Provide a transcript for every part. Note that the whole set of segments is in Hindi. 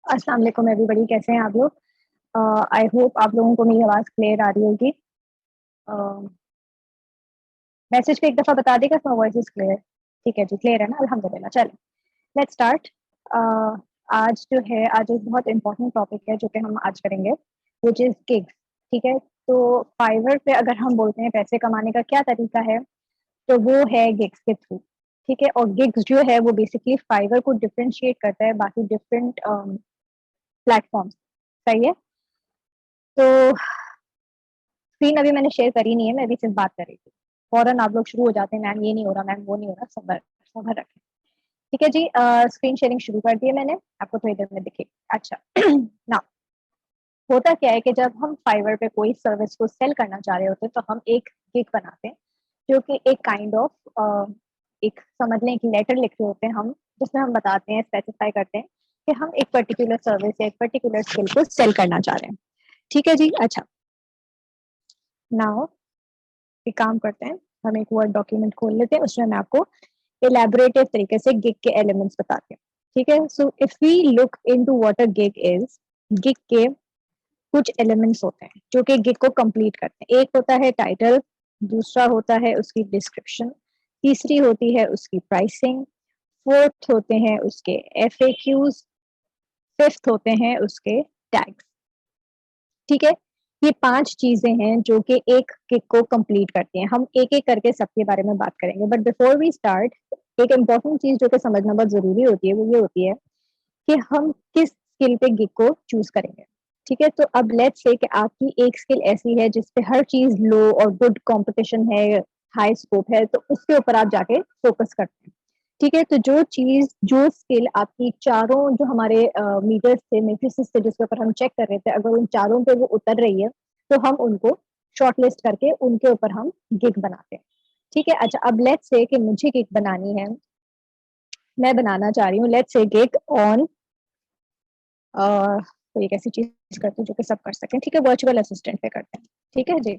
अस्सलाम वालेकुम एवरीबॉडी, कैसे हैं आप लोग? आई होप आप लोगों को मेरी आवाज़ क्लियर आ रही होगी। मैसेज पे एक दफ़ा बता देगा तो वॉइस इज़ क्लियर। ठीक है जी, क्लियर है ना? अल्हम्दुलिल्लाह। चलें, लेट्स स्टार्ट। आज जो है, आज एक बहुत इम्पोर्टेंट टॉपिक है जो कि हम आज करेंगे, व्हिच इज़ गिग्स। ठीक है? तो फाइवर पे अगर हम बोलते हैं पैसे कमाने का क्या तरीका है, तो वो है गिग्स के थ्रू। ठीक है? और गिग्स जो है वो बेसिकली फाइवर को डिफरेंशिएट करता है बाकी डिफरेंट प्लेटफ़ॉर्म्स। सही है? तो स्क्रीन अभी मैंने शेयर करी नहीं है, मैं अभी सिर्फ बात कर रही थी। फ़ौरन आप लोग शुरू हो जाते हैं, मैम ये नहीं हो रहा, मैम वो नहीं हो रहा, सब्र सब्र रखें। ठीक है जी, स्क्रीन शेयरिंग शुरू कर दी है मैंने, आपको थोड़ी देर में दिखेगी। अच्छा नाउ होता क्या है कि जब हम फाइवर पे कोई सर्विस को सेल करना चाह रहे होते हैं, तो हम एक गिग बनाते हैं, जो कि एक काइंड ऑफ एक समझ लें कि लेटर लिख रहे होते हैं हम, जिसमें हम बताते हैं, स्पेसिफाई करते हैं कि हम एक पर्टिकुलर सर्विस या एक पर्टिकुलर स्किल को सेल करना चाह रहे हैं। ठीक है जी? अच्छा, नाउ एक काम करते हैं, हम एक वर्ड डॉक्यूमेंट खोल लेते हैं, उसमें मैं आपको इलैबोरेटिव तरीके से गिग के एलिमेंट्स बताती हूँ। ठीक है? So if we look into what a gig is, gig के कुछ एलिमेंट्स होते हैं जो कि गिग को कंप्लीट करते हैं। एक होता है टाइटल, दूसरा होता है उसकी डिस्क्रिप्शन, तीसरी होती है उसकी प्राइसिंग, फोर्थ होते हैं उसके एफएक्यूज, फिफ्थ होते हैं उसके टैग्स। ठीक है? ये 5 चीज़ें हैं जो कि एक किक को कंप्लीट करती हैं। हम एक-एक करके सबके बारे में बात करेंगे, बट बिफोर वी स्टार्ट एक इम्पोर्टेंट चीज़ जो कि समझना बहुत ज़रूरी होती है, वो ये होती है कि हम किस स्किल पे गिग को चूज़ करेंगे। ठीक है? तो अब लेट्स से कि आपकी एक स्किल ऐसी है जिस पे हर चीज़ लो और गुड कॉम्पिटिशन है, हाई स्कोप है, तो उसके ऊपर आप जाके फोकस करते हैं। ठीक है? तो जो चीज़, जो स्किल आपकी चारों जो हमारे मीटर्स थे, मैट्रिसेस थे जिसके ऊपर हम चेक कर रहे थे, अगर उन चारों पे वो उतर रही है, तो हम उनको शॉर्टलिस्ट करके उनके ऊपर हम गिग बनाते हैं। ठीक है? अच्छा, अब लेट्स से कि मुझे गिग बनानी है, मैं बनाना चाह रही हूँ लेट्स से गिग ऑन कोई एक ऐसी चीज़ करती हूँ जो कि सब कर सकें। ठीक है? वर्चुअल असिस्टेंट पे करते हैं। ठीक है जी?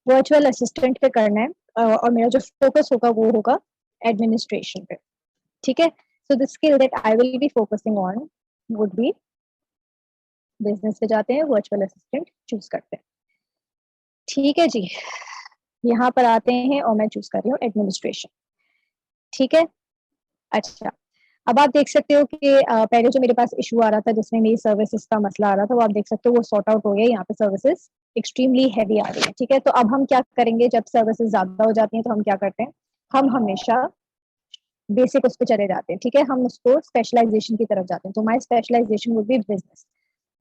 वर्चुअल असिस्टेंट पे करना है, और मेरा जो फ़ोकस होगा वो होगा एडमिनिस्ट्रेशन पे। ठीक है? So the skill that I will be focusing on would be, business पे जाते हैं, वर्चुअल असिस्टेंट चूज़ करते हैं। ठीक है जी? यहाँ पर आते हैं और मैं चूज़ कर रही हूँ एडमिनिस्ट्रेशन। ठीक है? अच्छा, अब आप देख सकते हो कि पहले जो मेरे पास इश्यू आ रहा था जिसमें मेरी सर्विसेज़ का मसला आ रहा था, वो आप देख सकते हो वो सॉर्ट आउट हो गया। यहाँ पे सर्विसेज़ एक्सट्रीमली हेवी आ रही है। ठीक है? तो अब हम क्या करेंगे, जब सर्विसेज़ ज़्यादा हो जाती हैं, तो हम क्या करते हैं, हम हमेशा बेसिक उस पे चले जाते हैं। ठीक है? हम उसको स्पेशलाइज़ेशन की तरफ जाते हैं। तो my specialisation would be business.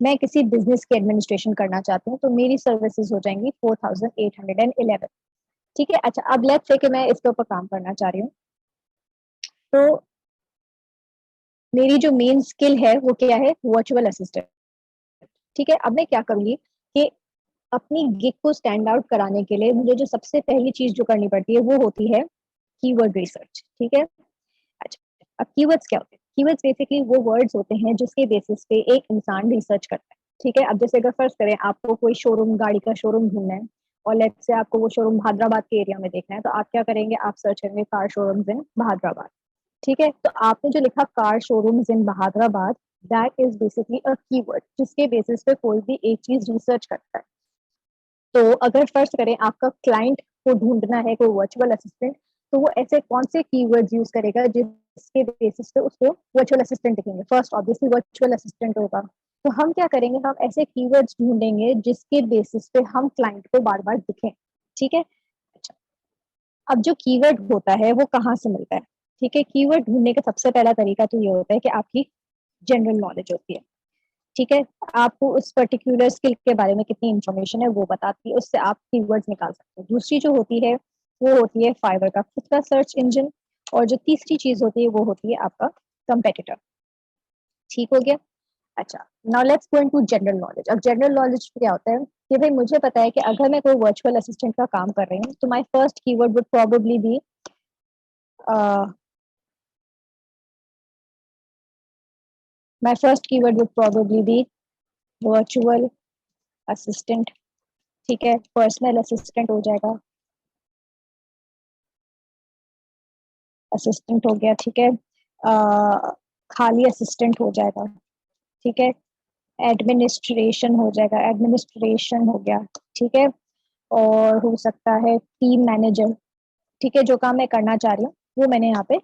मैं किसी बिज़नेस की एडमिनिस्ट्रेशन करना चाहती हूँ, तो मेरी सर्विसेज़ हो जाएँगी 4811। ठीक है? अच्छा, अब लेट्स से कि मैं इसके ऊपर काम करना चाह रही हूँ। तो मेरी जो मेन स्किल है वो क्या है, वर्चुअल असिस्टेंट। ठीक है? अब मैं क्या करूँगी कि अपनी गिग को स्टैंड आउट कराने के लिए मुझे जो सबसे पहली चीज़ जो करनी पड़ती है वो होती है कीवर्ड रिसर्च। ठीक है? अच्छा, अब कीवर्ड्स क्या होते हैं? कीवर्ड्स बेसिकली वो वर्ड्स होते हैं जिसके बेसिस पे एक इंसान रिसर्च करता है। ठीक है? अब जैसे अगर फर्ज़ करें आपको कोई शोरूम, गाड़ी का शोरूम ढूँढना है और लेट्स से आपको वो शोरूम हैदराबाद के एरिया में देखना है, तो आप क्या करेंगे, आप सर्च करेंगे कार शोरूम्स इन हैदराबाद। ठीक है? तो आपने जो लिखा car showrooms in Hyderabad, that is basically a keyword जिसके बेसिस पे कोई भी एक चीज़ रिसर्च करता है। तो अगर फर्ज़ करें आपका क्लाइंट को ढूँढना है कोई वर्चुअल असिस्टेंट, तो वो ऐसे कौन से कीवर्ड्स यूज़ करेगा जिसके बेसिस पे उसको वर्चुअल असिस्टेंट दिखेंगे? फर्स्ट ऑब्वियसली वर्चुअल असिस्टेंट होगा। तो हम क्या करेंगे, हम ऐसे कीवर्ड्स ढूँढेंगे जिसके बेसिस पे हम क्लाइंट को बार-बार दिखें। ठीक है? अच्छा, अब जो कीवर्ड होता है वो कहाँ से मिलता है? ठीक है? कीवर्ड ढूँढने का सबसे पहला तरीका तो ये होता है कि आपकी जनरल नॉलेज होती है। ठीक है? आपको उस पर्टिकुलर स्किल के बारे में कितनी इन्फॉर्मेशन है वो बताती है, उससे आप कीवर्ड्स निकाल सकते हो। दूसरी जो होती है, वो होती है फाइवर का खुद का सर्च इंजन, और जो तीसरी चीज़ होती है वो होती है आपका कॉम्पिटिटर। ठीक हो गया? अच्छा, now let's go into general knowledge. अब जनरल नॉलेज क्या होता है कि भई मुझे पता है कि अगर मैं कोई वर्चुअल असिस्टेंट का काम कर रही हूँ, तो my first keyword would probably be a, my first keyword would probably be virtual assistant. ठीक है? पर्सनल असिस्टेंट हो जाएगा, असिस्टेंट हो गया। ठीक है? खाली असिस्टेंट हो जाएगा। ठीक है, एडमिनिस्ट्रेशन हो जाएगा, एडमिनिस्ट्रेशन हो गया। ठीक है, और हो सकता है टीम मैनेजर। ठीक है, जो काम मैं करना चाह रही हूँ वो मैंने यहाँ पे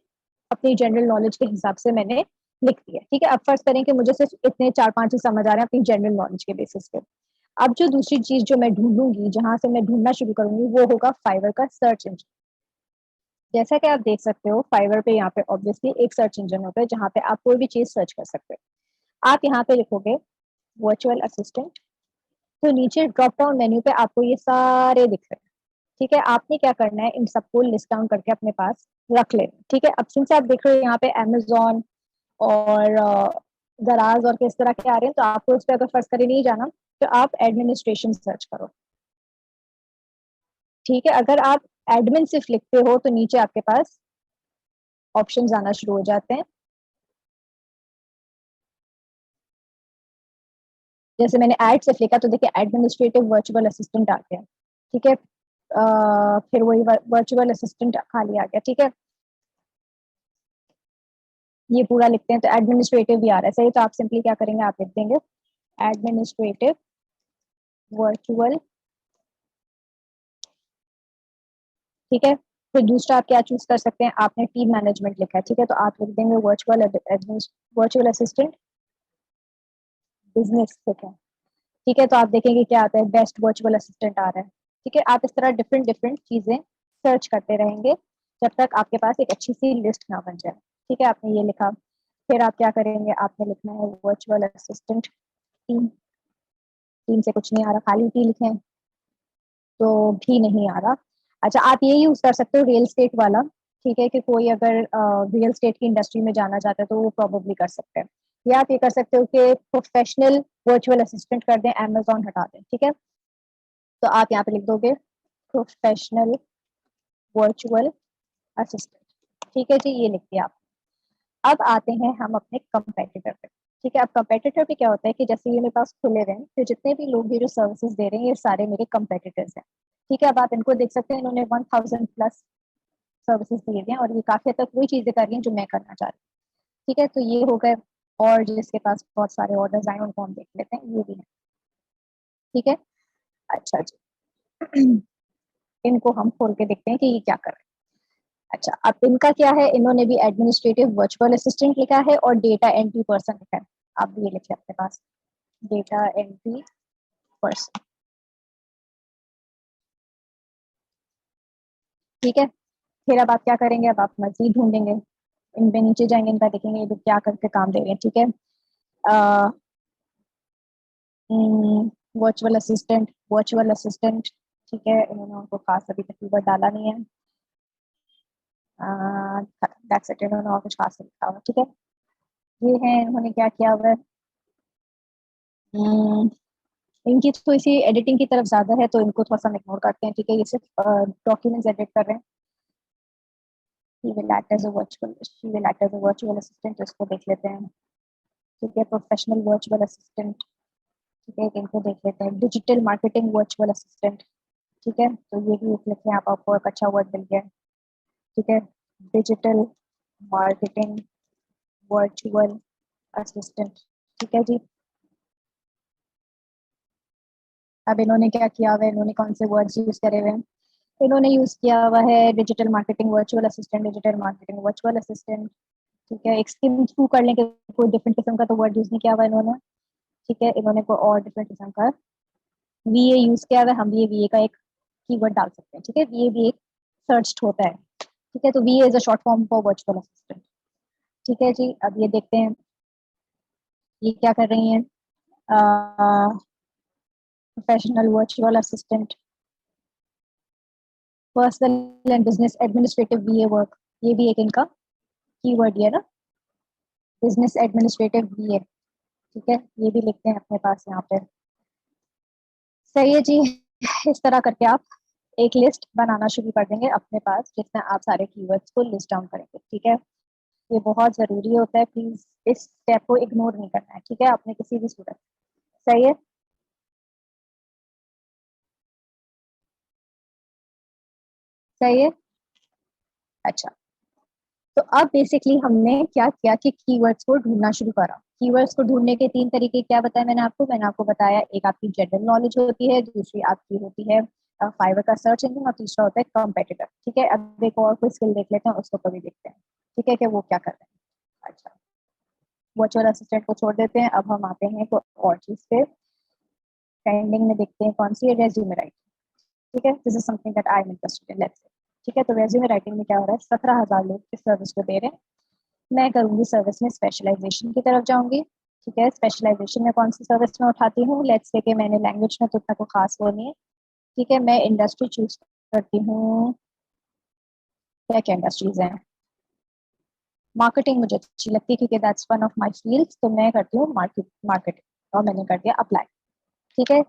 अपनी जनरल नॉलेज के हिसाब से मैंने लिख दिया। ठीक है, अब फर्ज करें कि मुझे सिर्फ इतने 4-5 ही समझ आ रहे हैं अपनी जनरल नॉलेज के बेसिस पे। अब जो दूसरी चीज जो मैं ढूंढूंगी, जहां से मैं ढूंढना शुरू करूंगी, वो होगा फाइवर का सर्च इंजन। जैसा कि आप देख सकते हो फाइवर पे यहाँ पे ऑब्वियसली एक सर्च इंजन होता है जहाँ पे आप कोई भी चीज सर्च कर सकते हो। आप यहाँ पे लिखोगे वर्चुअल असिस्टेंट, तो नीचे ड्रॉप डाउन मेन्यू पे आपको ये सारे दिख रहे हैं। ठीक है, आपने क्या करना है, इन सबको लिस्ट डाउन करके अपने पास रख लेना। ठीक है, अब सिंस आप देख रहे हो यहाँ पे अमेजोन और दराज और किस तरह के आ रहे हैं, तो आपको इस पर अगर फर्ज करे नहीं जाना, तो आप एडमिनिस्ट्रेशन सर्च करो। ठीक है, अगर आप एडमिन सिर्फ लिखते हो तो नीचे आपके पास ऑप्शंस आना शुरू हो जाते हैं। जैसे मैंने एड सिर्फ लिखा तो देखिए एडमिनिस्ट्रेटिव वर्चुअल असिस्टेंट आ गया। ठीक है, फिर वही वर्चुअल असिस्टेंट खाली आ गया। ठीक है, ये पूरा लिखते हैं तो एडमिनिस्ट्रेटिव भी आ रहा है सही, तो आप सिंपली क्या करेंगे, आप लिख देंगे एडमिनिस्ट्रेटिव वर्चुअल। ठीक है, फिर दूसरा आप क्या चूज कर सकते हैं, आपने टीम मैनेजमेंट लिखा है। ठीक है, तो आप लिख देंगे वर्चुअल असिस्टेंट बिजनेस। ठीक है, ठीक है, तो आप देखेंगे क्या आता है, बेस्ट वर्चुअल असिस्टेंट आ रहा है। ठीक है, आप इस तरह डिफरेंट डिफरेंट चीजें सर्च करते रहेंगे जब तक आपके पास एक अच्छी सी लिस्ट ना बन जाए। ठीक है, आपने ये लिखा, फिर आप क्या करेंगे, आपने लिखना है वर्चुअल असिस्टेंट टीम। टीम से कुछ नहीं आ रहा, खाली टी लिखें तो भी नहीं आ रहा। अच्छा, आप ये यूज कर सकते हो रियल स्टेट वाला। ठीक है, कि कोई अगर रियल स्टेट की इंडस्ट्री में जाना चाहता है तो वो प्रॉब्लली कर सकते हैं। या आप ये कर सकते हो कि प्रोफेशनल वर्चुअल असिस्टेंट कर दें, अमेजोन हटा दें। ठीक है, तो आप यहाँ पे लिख दोगे प्रोफेशनल वर्चुअल असिस्टेंट। ठीक है जी, ये लिख दिया आप। अब आते हैं हम अपने कंपेटिटर पे। ठीक है, अब कंपेटिटर पे क्या होता है कि जैसे ये मेरे पास खुले हुए हैं, तो जितने भी लोग ये जो सर्विसेज दे रहे हैं ये सारे मेरे कंपेटिटर्स हैं। ठीक है, अब आप इनको देख सकते हैं, इन्होंने 1000+ सर्विसेज दिए हैं और ये काफी हद तक वही चीजें कर रही हैं जो मैं करना चाह रही हूँ। ठीक है, तो ये हो गए। और जिसके पास बहुत सारे ऑर्डर्स आए उनको हम देख लेते हैं, ये भी है। ठीक है, अच्छा जी। इनको हम खोल के देखते हैं कि ये क्या कर रहे हैं। अच्छा, अब इनका क्या है, इन्होंने भी एडमिनिस्ट्रेटिव वर्चुअल असिस्टेंट लिखा है और डेटा एंट्री पर्सन लिखा है। आप भी ये लिखे अपने पास, डेटा एंट्री पर्सन। ठीक है, फिर अब आप क्या करेंगे, अब आप मजीद ढूंढेंगे, इनपे नीचे जाएंगे, इनका देखेंगे ये लोग क्या करके काम दे रहे हैं। ठीक है, वर्चुअल असिस्टेंट। ठीक है, इन्होंने उनको खास अभी तक कीवर्ड डाला नहीं है। दैट्स इट, इन्होंने और कुछ खास नहीं लिखा हुआ। ठीक है, ये है इन्होंने क्या किया हुआ है। हम्म, इनकी थोड़ी सी एडिटिंग की तरफ ज्यादा है तो इनको थोड़ा सा इग्नोर करते हैं। ठीक है, ये सिर्फ डॉक्यूमेंट्स एडिट कर रहे हैं। he will act as a virtual she will act as a virtual assistant, तो इसको देख लेते हैं। ठीक है, प्रोफेशनल वर्चुअल असिस्टेंट। ठीक है, इनको देख लेते हैं, डिजिटल मार्केटिंग वर्चुअल असिस्टेंट। ठीक है, तो ये भी देख लेते हैं, आपको एक अच्छा वर्ड मिल गया। ठीक है, डिजिटल मार्केटिंग वर्चुअल असिस्टेंट। ठीक है जी, अब इन्होंने क्या किया हुआ है, इन्होंने कौन से वर्ड्स यूज करे हुए हैं, इन्होंने यूज किया हुआ है digital marketing virtual assistant, digital marketing virtual assistant. ठीक है, एक स्किम थ्रू करने के कोई डिफरेंट किस्म का तो वर्ड यूज नहीं किया हुआ इन्होंने। ठीक है, इन्होंने कोई और डिफरेंट किस्म का वीए यूज किया हुआ है, हम ये वीए का एक कीवर्ड डाल सकते हैं। ठीक है, वीए भी एक सर्च होता है। ठीक है, तो वीए is a short form for virtual assistant. ठीक है जी, अब ये देखते हैं ये क्या कर रही हैं, professional virtual assistant, personal and business administrative वीए work. ये भी एक इनका कीवर्ड है ना, बिजनेस एडमिनिस्ट्रेटिव वीए। ठीक है, ये भी लिखते हैं अपने पास यहाँ पे। सही है जी, इस तरह करके आप एक लिस्ट बनाना शुरू कर देंगे अपने पास जिसमें आप सारे कीवर्ड्स को लिस्ट डाउन करेंगे। ठीक है, ये बहुत जरूरी होता है, प्लीज इस स्टेप को इग्नोर नहीं करना है। ठीक है, आपने किसी भी सूरत। सही है, सही है। अच्छा, तो अब बेसिकली हमने क्या किया कि कीवर्ड्स को ढूंढना शुरू करा। कीवर्ड्स को ढूंढने के 3 तरीके क्या बताया मैंने आपको बताया, एक आपकी जनरल नॉलेज होती है, दूसरी आपकी होती है फाइवर का सर्च इंजन, और तीसरा होता है कॉम्पिटिटर। ठीक है, अब एक और कोई स्किल देख लेते हैं, उसको कभी देखते हैं, ठीक है, कि वो क्या कर रहे हैं। अच्छा, वर्चुअल असिस्टेंट को छोड़ देते हैं, अब हम आते हैं तो और चीज पे। ट्रेंडिंग में देखते हैं कौन सी है, रेज्यूमे राइटिंग। ठीक है, this is something that I am interested in, let's say. ठीक है, तो रेज्यूमे राइटिंग में क्या हो रहा है, 17,000 लोग इस सर्विस को दे रहे हैं। मैं करूंगी सर्विस में स्पेशलाइजेशन की तरफ जाऊंगी। ठीक है, स्पेशलाइजेशन में कौन सी सर्विस में उठाती हूँ, लेट्स से कि मैंने लैंग्वेज में तो इतना कोई खास वो नहीं है। ठीक है, मैं इंडस्ट्री चूज करती हूँ, क्या क्या इंडस्ट्रीज हैं। मार्केटिंग मुझे अच्छी लगती है क्योंकि that's one of my fields, तो मैं करती हूँ मार्केटिंग, और मैंने कर दिया अप्लाई। ठीक है,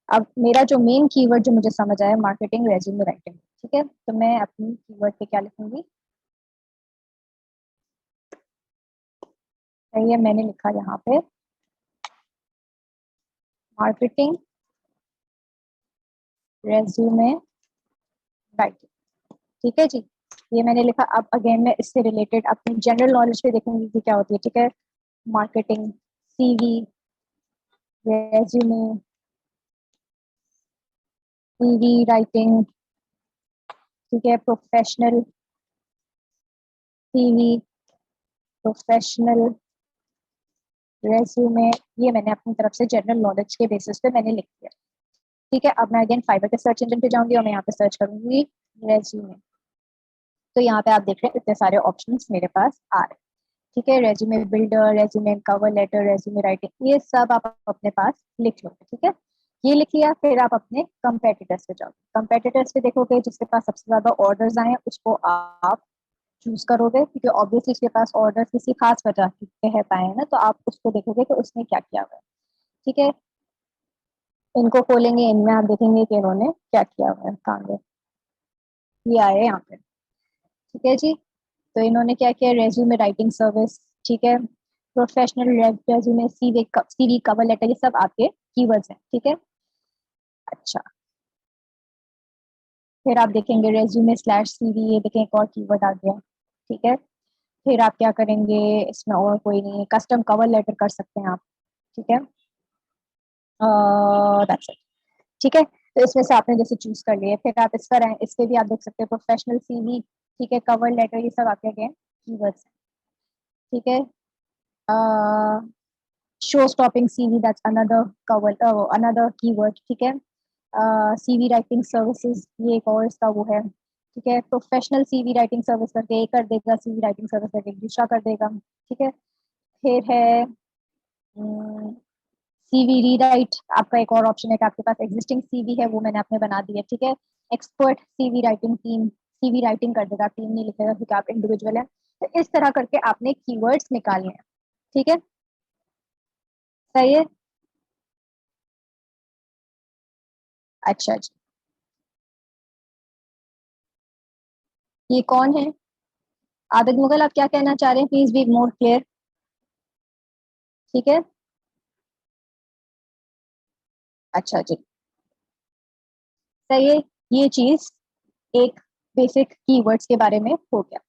अब मेरा जो मेन कीवर्ड जो मुझे समझ आया, मार्केटिंग रेज्यूमे राइटिंग। ठीक है, तो मैं अपनी कीवर्ड पे क्या लिखूंगी, सही है, मैंने लिखा यहाँ पे मार्केटिंग रेज्यूमे राइटिंग। ठीक है जी, ये मैंने लिखा। अब अगेन मैं इससे रिलेटेड अपनी जनरल नॉलेज पे देखूंगी कि क्या होती है। ठीक है, marketing, CV, resume, CV writing. ठीक है, प्रोफेशनल सीवी, प्रोफेशनल रेज्यूमे, ये मैंने अपनी तरफ से जनरल नॉलेज के बेसिस पे मैंने लिख दिया। ठीक है, अब मैं अगेन फाइवर के सर्च इंजन पे जाऊंगी और मैं यहाँ पे सर्च करूंगी रेज्यूमे। तो यहाँ पे आप देख रहे हैं इतने सारे ऑप्शंस मेरे पास आ रहे हैं। ठीक है, resume builder, resume cover letter, resume writing, ये सब आप अपने पास लिख लो। ठीक है, ये लिख लिया, फिर आप अपने कंपेटिटर्स पे जाओ। कंपेटिटर्स पे देखोगे जिसके पास सबसे ज्यादा ऑर्डर्स आए हैं उसको आप चूज करोगे, क्योंकि ऑब्वियसली उसके पास ऑर्डर किसी खास वजह के है पाए हैं ना, तो आप उसको देखोगे कि उसने क्या किया हुआ है। ठीक है, इनको खोलेंगे, इनमें आप देखेंगे कि इन्होंने क्या किया हुआ है काम, ये आए यहाँ पे। ठीक है जी, तो इन्होंने क्या किया, रेज्यूमे राइटिंग सर्विस। ठीक है, professional resume, CV cover letter, ये सब आपके कीवर्ड्स हैं। ठीक है, अच्छा, फिर आप देखेंगे रेज्यूमे स्लैश सीवी, ये देखें एक और कीवर्ड आ गया। ठीक है, फिर आप क्या करेंगे, इसमें और कोई नहीं, कस्टम कवर लेटर कर सकते हैं आप। ठीक है, दैट्स इट। ठीक है, तो इसमें से आपने जैसे चूज कर लिए, फिर आप इस पर आए, इस पे भी आप देख सकते हैं प्रोफेशनल सीवी। ठीक है, कवर लेटर, ये सब आपके अगेन कीवर्ड्स हैं। ठीक है, show stopping CV, that's another cover, another keyword. ठीक है, सीवी राइटिंग सर्विसेज, ये एक और इसका वो है। ठीक है, प्रोफेशनल सीवी राइटिंग सर्विस करके एक कर देगा, सीवी राइटिंग सर्विस करके एक दूसरा कर देगा। ठीक है, फिर है सीवी रीराइट, आपका एक और ऑप्शन है कि आपके पास एग्जिस्टिंग सीवी है, वो मैंने आपने बना दी है। ठीक है, expert CV writing team, CV writing कर देगा, टीम नहीं लिखेगा क्योंकि आप इंडिविजुअल है। तो इस तरह करके आपने कीवर्ड्स निकाले हैं। ठीक है, सही है, अच्छा जी, ये कौन है, आबिद मुगल, आप क्या कहना चाह रहे हैं, प्लीज बी मोर क्लियर। ठीक है, अच्छा जी, सही है, ये चीज एक बेसिक कीवर्ड्स के बारे में हो गया।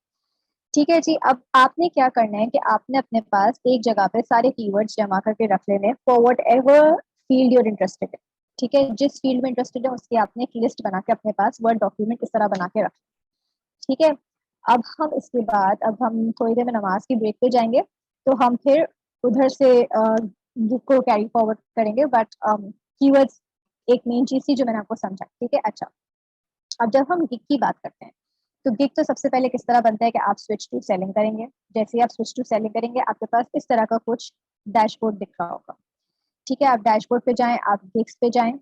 ठीक है जी, अब आपने क्या करना है कि आपने अपने पास एक जगह पे सारे कीवर्ड्स जमा करके रख लेने for what ever field you're interested है। ठीक है, जिस फील्ड में इंटरेस्टेड है उसकी आपने एक लिस्ट बना के अपने पास वर्ड डॉक्यूमेंट इस तरह बना के रख। ठीक है, अब हम इसके बाद, अब हम थोड़ी देर में नमाज की ब्रेक पे जाएंगे, तो हम फिर उधर से गिग को कैरी फॉरवर्ड करेंगे, बट कीवर्ड्स एक मेन चीज थी जो मैंने आपको समझा। ठीक है, अच्छा, अब जब हम गिग की बात करते हैं, तो गिग तो सबसे पहले किस तरह बनता है कि आप स्विच टू सेलिंग करेंगे। जैसे ही आप स्विच टू सेलिंग करेंगे, आपके पास इस तरह का कुछ डैशबोर्ड दिख रहा होगा। ठीक है, आप डैशबोर्ड पे जाएं, आप गिग्स पे जाएं,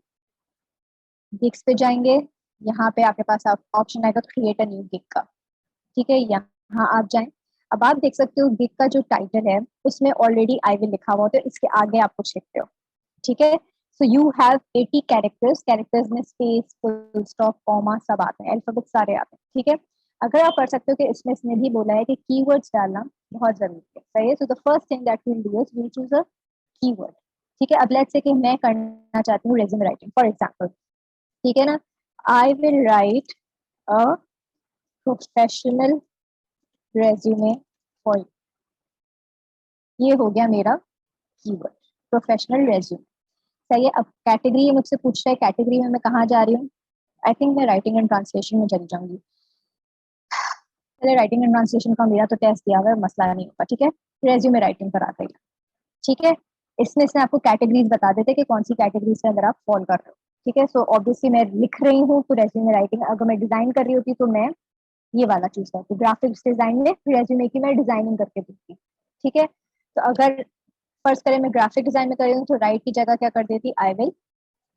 गिग्स पे जाएंगे, यहाँ पे आपके पास ऑप्शन आएगा क्रिएट अ न्यू गिग का। ठीक है, यहाँ आप जाएं, अब आप देख सकते हो गिग का जो टाइटल है उसमें ऑलरेडी आई विल लिखा हुआ होता है, इसके आगे आप कुछ लिखते हो। ठीक है, so you have 80 characters, characters में स्पेस, फुल स्टॉप, कॉमा सब आते हैं, अल्फाबेट सारे आते हैं। ठीक है, अगर आप पढ़ सकते हो कि इसमें इसने भी बोला है कि कीवर्ड्स डालना बहुत जरूरी है। सही है, so the first thing that will do is will choose a keyword. ठीक है, अब लेट्स से कि मैं करना चाहती हूँ रेज्यूमे राइटिंग फॉर एग्जांपल। ठीक है ना, I will write a professional resume for you, ये हो गया मेरा कीवर्ड प्रोफेशनल रेज्यूमे। सही है। अब कैटेगरी मुझसे पूछ रहा है, कैटेगरी में मैं कहाँ जा रही हूँ? आई थिंक मैं राइटिंग एंड ट्रांसलेशन में चली जाऊंगी। पहले राइटिंग एंड ट्रांसलेशन का मेरा तो टेस्ट दिया हुआ है, मसला नहीं होगा। ठीक है, रेज्यूमे राइटिंग पर आता है। ठीक है, इसमें से आपको कैटेगरीज बता देते कि कौन सी कैटेगरी से अगर आप फॉल कर रहे हो। ठीक है, सो ऑब्वियसली मैं लिख रही हूँ तो रेज्यूमे राइटिंग, अगर मैं डिजाइन कर रही होती तो मैं ये वाला चूज करती, ग्राफिक्स डिजाइन में रेज्यूमे की मैं डिजाइनिंग करके देती। ठीक है, तो अगर फर्ज करें मैं ग्राफिक डिजाइन में कर रही हूँ तो राइट की जगह क्या कर देती, I will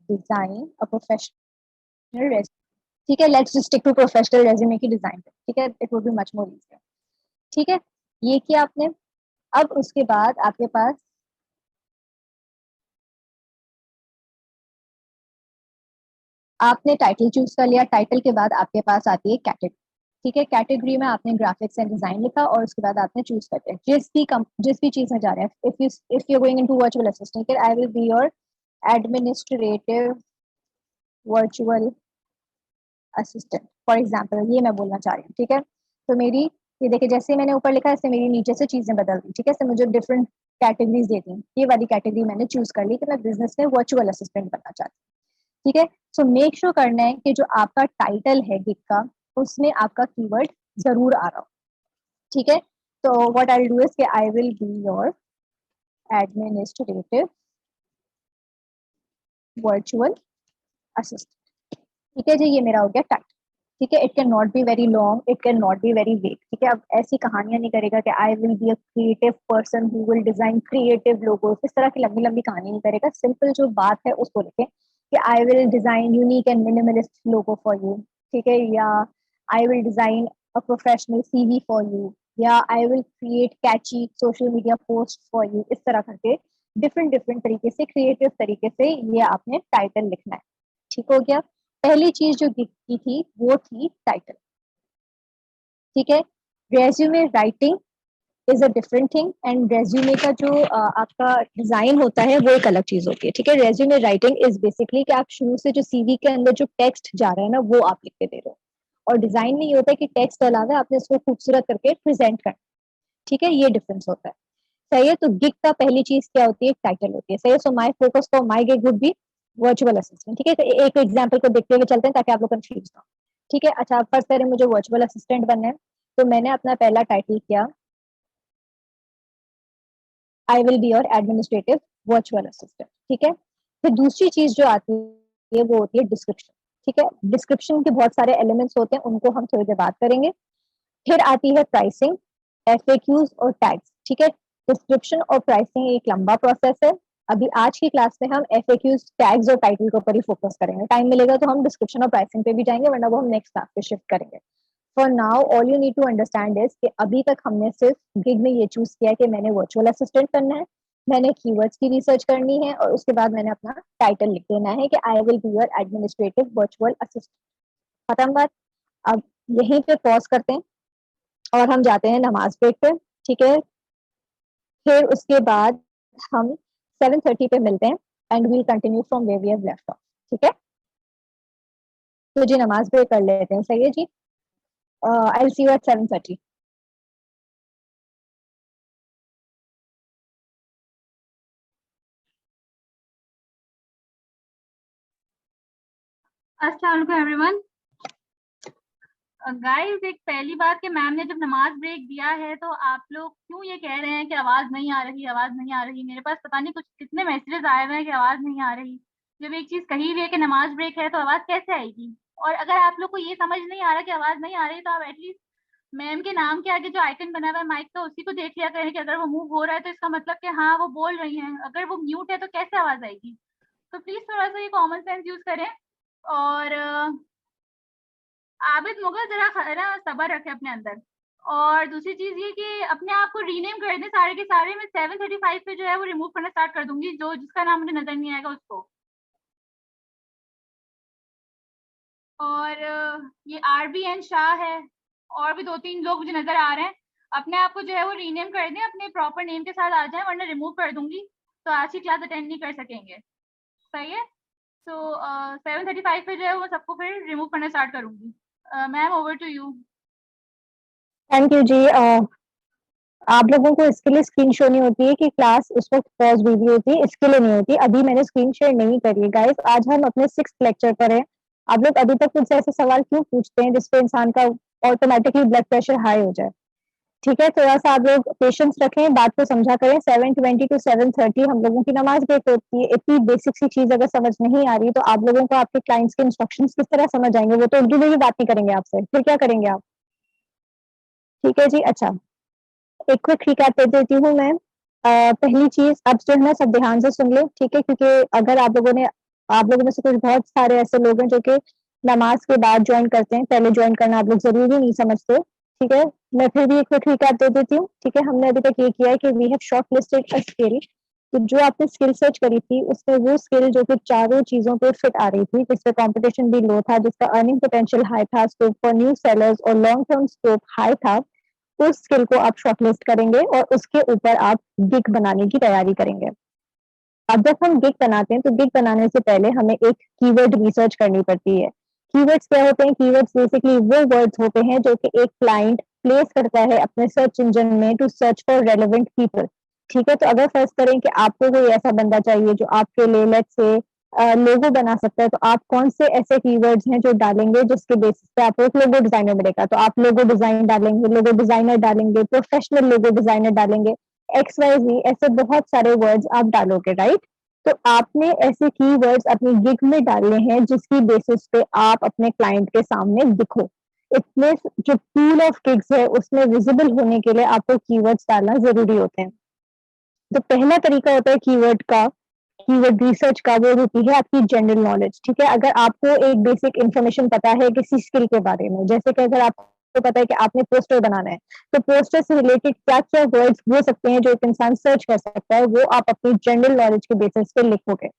design a professional resume. ठीक है, let's just stick to professional resume की डिजाइन पे। ठीक है, it would be much more easier. ठीक है, ये किया आपने। अब उसके बाद आपके पास आपने टाइटल चूज कर लिया, टाइटल के बाद आपके पास आती है कैटेगरी। ठीक है, कैटेगरी में आपने ग्राफिक्स एंड डिजाइन लिखा और उसके बाद आपने चूज कर दिया जिस भी चीज में जा रहे हैं। If you going into virtual assistant, I will be your administrative virtual assistant for example, ये मैं बोलना चाह रही हूँ। ठीक है, तो मेरी ये देखिए जैसे मैंने ऊपर लिखा है ऐसे मेरी नीचे से चीजें बदल दी। ठीक है, इससे मुझे डिफरेंट कैटेगरीज देती हैं। ये वाली कैटेगरी मैंने चूज कर ली कि मैं बिजनेस में वर्चुअल असिस्टेंट बनना चाहती हूँ। ठीक है, सो मेक श्योर करना है कि जो आपका टाइटल है गिग का, उसमें आपका कीवर्ड जरूर आ रहा हो। ठीक है, तो what I will do is कि I will be your administrative virtual assistant. ठीक है जी, ये मेरा हो गया टाइटल। ठीक है, it can not be very long, it can not be very vague. ठीक है, अब ऐसी कहानियां नहीं करेगा कि I will be a creative person who will design creative logos, इस तरह की लंबी लंबी कहानी नहीं करेगा। सिंपल जो बात है उसको लिखे कि I will design unique and minimalist logo for you. ठीक है, या I will design a professional CV for you, या I will create catchy social media post for you. इस तरह करके डिफरेंट डिफरेंट तरीके से, क्रिएटिव तरीके से ये आपने टाइटल लिखना है। ठीक हो गया, पहली चीज जो की थी वो थी टाइटल। ठीक है, resume writing is a different thing and resume का जो आपका डिजाइन होता है वो एक अलग चीज होती है। ठीक है, रेज्यूमे राइटिंग इज बेसिकली कि आप शुरू से जो सीवी के अंदर जो टेक्स्ट जा रहा है ना वो आप लिख के दे रहे हो, और डिजाइन में ये होता है कि टेक्स्ट अलावा आपने इसको खूबसूरत करके प्रेजेंट करना। ठीक है, ये डिफरेंस होता है। सही है, तो गिग का पहली चीज क्या होती है, टाइटल होती है। सही है, so my focus for my gig would be virtual assistant. ठीक है, तो एक एग्जांपल को देखते हुए चलते हैं ताकि आप लोग कंफ्यूज ना हो। ठीक है, अच्छा फर्स्ट करें मुझे वर्चुअल असिस्टेंट बनना है, तो मैंने अपना पहला टाइटल किया आई will be your administrative virtual assistant. ठीक है, फिर दूसरी चीज जो आती है वो होती है डिस्क्रिप्शन। ठीक है, डिस्क्रिप्शन के बहुत सारे एलिमेंट्स होते हैं, उनको हम थोड़ी देर बात करेंगे। फिर आती है प्राइसिंग, एफएक्यूज और टैग्स। ठीक है, डिस्क्रिप्शन और प्राइसिंग एक लंबा प्रोसेस है। अभी आज की क्लास में हम एफएक्यूज, टैग्स और टाइटल के ऊपर ही फोकस करेंगे। टाइम मिलेगा तो हम डिस्क्रिप्शन और प्राइसिंग पे भी जाएंगे, वरना वो हम नेक्स्ट क्लास पे शिफ्ट करेंगे। For now all you need to understand is कि अभी तक हमने सिर्फ गिग में ये चूज किया कि मैंने वर्चुअल असिस्टेंट करना है, मैंने कीवर्ड्स की रिसर्च करनी है, और उसके बाद मैंने अपना टाइटल लिख देना है कि I will be your administrative virtual assistant. खत्म बात। अब यहीं पे पॉज करते हैं और हम जाते हैं नमाज ब्रेक पे। ठीक है, फिर उसके बाद हम 7:30 पे मिलते हैं and we'll continue from where we have left off. ठीक है, तो जी नमाज ब्रेक कर लेते हैं। सही है जी, I will see you at 7:30। अस्सलाम वालेकुम एवरीवन। गाइस, एक पहली बात कि मैम ने जब नमाज ब्रेक दिया है तो आप लोग क्यों ये कह रहे हैं कि आवाज नहीं आ रही, आवाज नहीं आ रही। मेरे पास पता नहीं कुछ कितने मैसेजेस आए हुए हैं कि आवाज नहीं आ रही। जब एक चीज कही हुई है कि नमाज ब्रेक है तो आवाज कैसे आएगी? और अगर आप लोग को ये समझ नहीं आ रहा कि आवाज नहीं आ रही तो आप एटलीस्ट मैम के नाम के आगे जो आइकन बना हुआ है माइक का उसी को देख लिया करें कि अगर वो मूव हो रहा है तो इसका मतलब कि हाँ वो बोल रही हैं। अगर वो म्यूट है तो कैसे आवाज आएगी? तो प्लीज थोड़ा सा ये कॉमन सेंस यूज करें। और आबिद मुगल जरा ना सबर रखे अपने अंदर। और दूसरी चीज ये कि अपने आप को रीनेम कर दें सारे के सारे। मैं 7:35 पे जो है वो रिमूव करना स्टार्ट कर दूंगी, जो जिसका नाम मुझे नजर नहीं आएगा उसको। और ये RBN शाह है, और भी दो तीन लोग मुझे नजर आ रहे हैं। अपने आप को जो है वो रीनेम कर दें, अपने प्रॉपर नेम के साथ आ जाए, वरना रिमूव कर दूंगी तो आज की क्लास अटेंड नहीं कर सकेंगे। सही है, तो 7:35 पे जो है वो सबको फिर रिमूव करना स्टार्ट करूंगी। Ma'am, over to you. Thank you जी। आप लोगों को इसके लिए स्क्रीन शो नहीं होती है कि क्लास उस वक्त पॉज हुई हुई होती है, इसके लिए नहीं होती। अभी मैंने स्क्रीन शेयर नहीं करी है गाइस। आज हम अपने 6th लेक्चर पर हैं। आप लोग अभी तक मुझसे ऐसे सवाल क्यों पूछते हैं जिससे इंसान का ऑटोमेटिकली ब्लड प्रेशर हाई हो जाए? ठीक है, थोड़ा सा आप लोग पेशेंस रखें, बात को समझा करें। 7:20 टू 7:30 हम लोगों की नमाज ब्रेक होती है। इतनी बेसिक सी चीज अगर समझ नहीं आ रही तो आप लोगों को आपके क्लाइंट्स के इंस्ट्रक्शंस किस तरह समझ आएंगे? वो तो उर्दू में ही बात नहीं करेंगे आपसे, फिर क्या करेंगे आप? ठीक है जी। अच्छा, एक क्विक रिकैप दे देती हूँ मैं। पहली चीज, अब जो है ना सब ध्यान से सुन लो, ठीक है? क्योंकि अगर आप लोगों में से कुछ बहुत सारे ऐसे लोग हैं जो कि नमाज के बाद ज्वाइन करते हैं, पहले ज्वाइन करना आप लोग जरूरी नहीं समझते। ठीक है, मैं फिर भी एक क्विक रिकैप दे देती हूँ। ठीक है, हमने अभी तक ये किया है कि we have shortlisted a skill. तो जो आपने स्किल सर्च करी थी उसमें वो स्किल जो कि चारों चीजों पे फिट आ रही थी, जिसपे कंपटीशन भी लो था, जिसका अर्निंग पोटेंशियल हाई था, स्कोप फॉर न्यू सेलर्स और लॉन्ग टर्म स्कोप हाई था, उस स्किल को आप शॉर्टलिस्ट करेंगे और उसके ऊपर आप गिग बनाने की तैयारी करेंगे। अब जब हम गिग बनाते हैं तो गिग बनाने से पहले हमें एक कीवर्ड रिसर्च करनी पड़ती है। कीवर्ड्स क्या होते हैं? कीवर्ड्स बेसिकली वो वर्ड्स होते हैं जो कि एक क्लाइंट प्लेस करता है अपने सर्च इंजन में to search for relevant people. ठीक है, तो अगर फर्स्ट करें कि आपको कोई ऐसा बंदा चाहिए जो आपके लिए लेट्स से लोगो बना सकता है, तो आप कौन से ऐसे कीवर्ड्स हैं जो डालेंगे जिसके बेसिस पे आपको एक लोगो डिजाइनर मिलेगा? तो आप लोगो डिजाइन डालेंगे, लोगो डिजाइनर डालेंगे, प्रोफेशनल लोगो डिजाइनर डालेंगे, एक्स वाई जी, ऐसे बहुत सारे वर्ड्स आप डालोगे, राइट? तो आपने ऐसे कीवर्ड्स अपनी गिग में डालने हैं जिसकी बेसिस पे आप अपने क्लाइंट के सामने दिखो। इतने जो पूल ऑफ गिग्स है उसमें विजिबल होने के लिए आपको कीवर्ड्स डालना जरूरी होते हैं। तो पहला तरीका होता है कीवर्ड का, कीवर्ड रिसर्च का, वो होती है आपकी जनरल नॉलेज। ठीक है, अगर आपको एक बेसिक इन्फॉर्मेशन पता है किसी स्किल के बारे में, जैसे कि अगर आपको पता है कि आपने पोस्टर बनाना है, तो पोस्टर से रिलेटेड क्या क्या वर्ड्स हो सकते हैं जो एक इंसान सर्च कर सकता है, वो आप अपनी जनरल नॉलेज के बेसिस पे लिखोगे।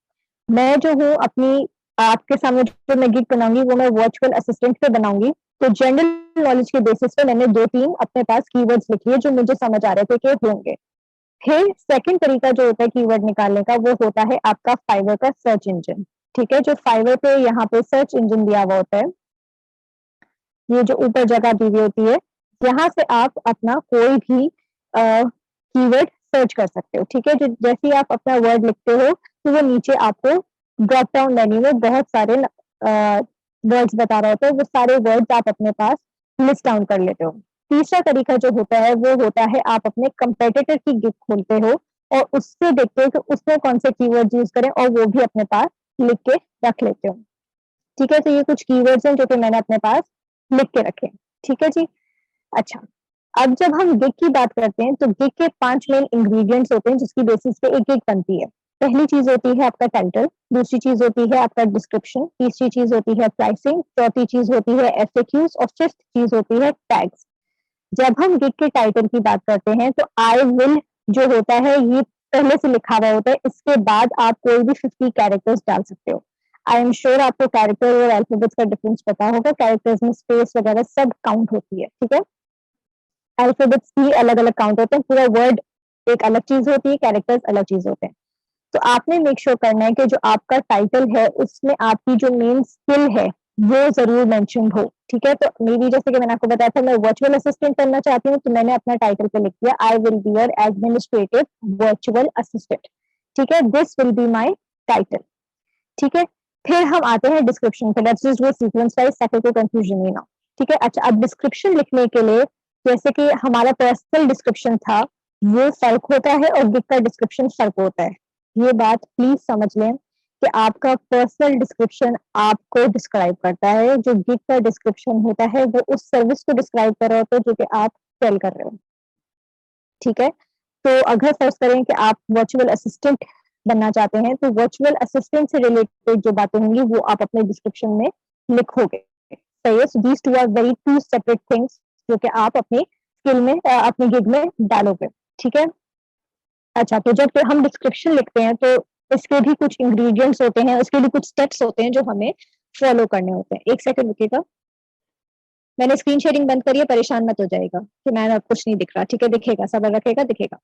मैं जो हूँ अपनी आपके सामने जो मैं गिग बनाऊंगी वो मैं वर्चुअल असिस्टेंट पे बनाऊंगी। तो जनरल नॉलेज के बेसिस पे मैंने 2-3 अपने पास कीवर्ड्स लिखी है जो मुझे समझ आ रहे थे कि होंगे। फिर सेकंड तरीका जो होता है कीवर्ड निकालने का, वो होता है आपका फाइवर का सर्च इंजन। ठीक है, जो फाइवर पे यहाँ पे सर्च इंजन दिया हुआ होता है, ये जो ऊपर जगह दी हुई होती है, यहाँ से आप अपना कोई भी कीवर्ड सर्च कर सकते हो। ठीक है, जो जैसे ही आप अपना वर्ड लिखते हो तो वो नीचे आपको ड्रॉप डाउन मेन्यू में बहुत सारे वर्ड्स बता रहा होता है, वो सारे वर्ड्स आप अपने पास लिस्ट डाउन कर लेते हो। तीसरा तरीका जो होता है वो होता है आप अपने कंपेटिटर की गिग खोलते हो और उससे देखते हो कि उसने कौन से कीवर्ड्स यूज करें और वो भी अपने पास लिख के रख लेते हो। ठीक है, तो ये कुछ कीवर्ड्स हैं जो कि मैंने अपने पास लिख के रखे। ठीक है जी। अच्छा, अब जब हम गिग की बात करते हैं तो गिग के 5 मेन इंग्रेडिएंट्स होते हैं जिसकी बेसिस पे एक गिग बनती है। पहली चीज होती है आपका टाइटल, दूसरी चीज होती है आपका डिस्क्रिप्शन, तीसरी चीज होती है प्राइसिंग, चौथी चीज होती है एफएक्यूज और फिफ्थ चीज होती है टैग्स। जब हम गिग के टाइटल की बात करते हैं तो आई विल जो होता है ये पहले से लिखा हुआ होता है, इसके बाद आप कोई भी 50 कैरेक्टर्स डाल सकते हो। आई एम श्योर आपको कैरेक्टर और अल्फाबेट्स का डिफरेंस पता होगा, कैरेक्टर्स में स्पेस वगैरह सब काउंट होती है। ठीक है, अल्फाबेट्स भी अलग अलग काउंट होते हैं, पूरा वर्ड एक अलग चीज होती है, कैरेक्टर्स अलग चीज होते हैं। तो आपने मेक श्योर करना है कि जो आपका टाइटल है उसमें आपकी जो मेन स्किल है वो जरूर मेंशन हो। ठीक है, तो मेरी जैसे कि मैंने आपको बताया था मैं वर्चुअल असिस्टेंट करना चाहती हूँ, तो मैंने अपना टाइटल पे लिख दिया आई will be your administrative virtual assistant. ठीक है, this will be my title. ठीक है, फिर हम आते हैं डिस्क्रिप्शन पे। Let's just go sequence wise ताकि कोई कंफ्यूजन नहीं ना हो। ठीक है, अच्छा, अब डिस्क्रिप्शन लिखने के लिए जैसे कि हमारा पर्सनल डिस्क्रिप्शन था वो फर्क होता है और गिग का डिस्क्रिप्शन फर्क होता है। ये बात प्लीज समझ लें कि आपका पर्सनल डिस्क्रिप्शन आपको डिस्क्राइब करता है, जो गिग का डिस्क्रिप्शन होता है वो उस सर्विस को डिस्क्राइब कर रहा होता है जो कि आप सेल कर रहे हो। ठीक है, तो अगर फर्स्ट करें कि आप वर्चुअल असिस्टेंट बनना चाहते हैं तो वर्चुअल असिस्टेंट से रिलेटेड जो बातें होंगी वो आप अपने डिस्क्रिप्शन में लिखोगे। सही है, so these two are very two separate things जो कि आप अपने स्किल में अपने गिग में डालोगे। ठीक है, अच्छा, तो जब हम डिस्क्रिप्शन लिखते हैं तो इसके भी कुछ इंग्रेडिएंट्स होते हैं, उसके लिए कुछ स्टेप्स होते हैं जो हमें फॉलो करने होते हैं। एक सेकंड रुकिएगा, मैंने स्क्रीन शेयरिंग बंद करी है, परेशान मत हो जाएगा कि मैंने अब कुछ नहीं दिख रहा। ठीक है, दिखेगा, सबर रखेगा, दिखेगा।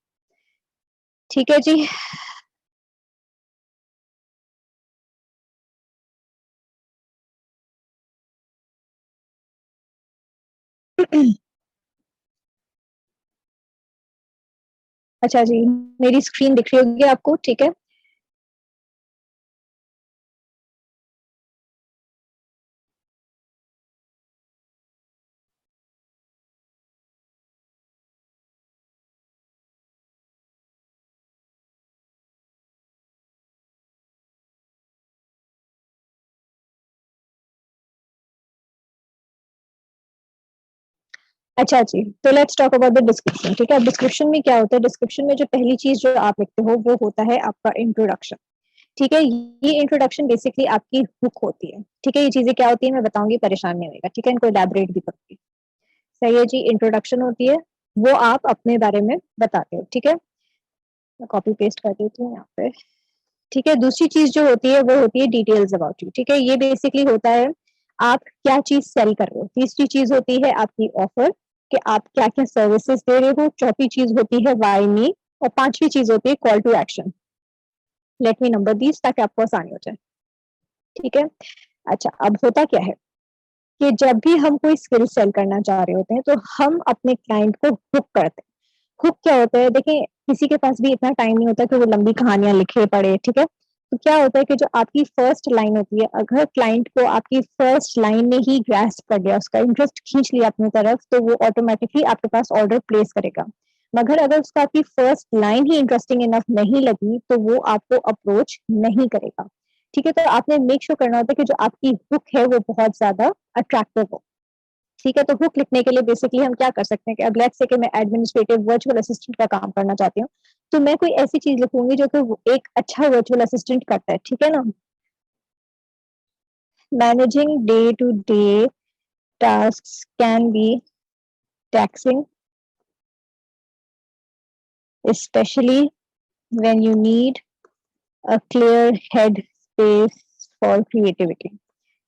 ठीक है जी। अच्छा जी, मेरी स्क्रीन दिख रही होगी आपको, ठीक है। अच्छा जी, तो let's talk about the description, ठीक है। डिस्क्रिप्शन में क्या होता है, डिस्क्रिप्शन में जो पहली चीज जो आप लिखते हो वो होता है आपका इंट्रोडक्शन, ठीक है। ये इंट्रोडक्शन बेसिकली आपकी हुक होती है, ठीक है। ये चीजें क्या होती है मैं बताऊंगी, परेशान नहीं होगा, ठीक है। इनको इलेबोरेट भी करूंगी। सही है जी, इंट्रोडक्शन होती है, वो आप अपने बारे में बताते हो, ठीक है। मैं कॉपी पेस्ट कर देती हूँ यहाँ पे, ठीक है। दूसरी चीज जो होती है वो होती है डिटेल्स अबाउट यू, ठीक है। ये बेसिकली होता है आप क्या चीज सेल कर रहे हो। तीसरी चीज होती है आपकी ऑफर, कि आप क्या क्या सर्विसेज दे रहे हो। चौथी चीज होती है व्हाई मी, और पांचवी चीज होती है call to action. Let me number these ताकि आपको आसानी हो जाए, ठीक है। अच्छा, अब होता क्या है कि जब भी हम कोई स्किल सेल करना चाह रहे होते हैं तो हम अपने क्लाइंट को हुक करते हैं। हुक क्या होता है, देखिए किसी के पास भी इतना टाइम नहीं होता कि वो लंबी कहानियां लिखे पढ़े, ठीक है। तो क्या होता है कि जो आपकी फर्स्ट लाइन होती है, अगर क्लाइंट को आपकी फर्स्ट लाइन ने ही ग्रास्प कर लिया, उसका इंटरेस्ट खींच लिया अपनी तरफ, तो वो ऑटोमेटिकली आपके पास ऑर्डर प्लेस करेगा। मगर अगर उसको आपकी फर्स्ट लाइन ही इंटरेस्टिंग इनफ नहीं लगी तो वो आपको अप्रोच नहीं करेगा, ठीक है। तो आपने मेक श्योर करना होता है कि जो आपकी हुक है वो बहुत ज्यादा अट्रैक्टिव हो, ठीक है। तो हुक लिखने के लिए बेसिकली हम क्या कर सकते हैं कि अब लेट्स से कि मैं एडमिनिस्ट्रेटिव वर्चुअल असिस्टेंट का काम करना चाहती हूँ, तो मैं कोई ऐसी चीज लिखूंगी जो कि एक अच्छा वर्चुअल असिस्टेंट करता है, ठीक है ना। Managing day to day tasks can be taxing, especially when you need a clear head space for creativity,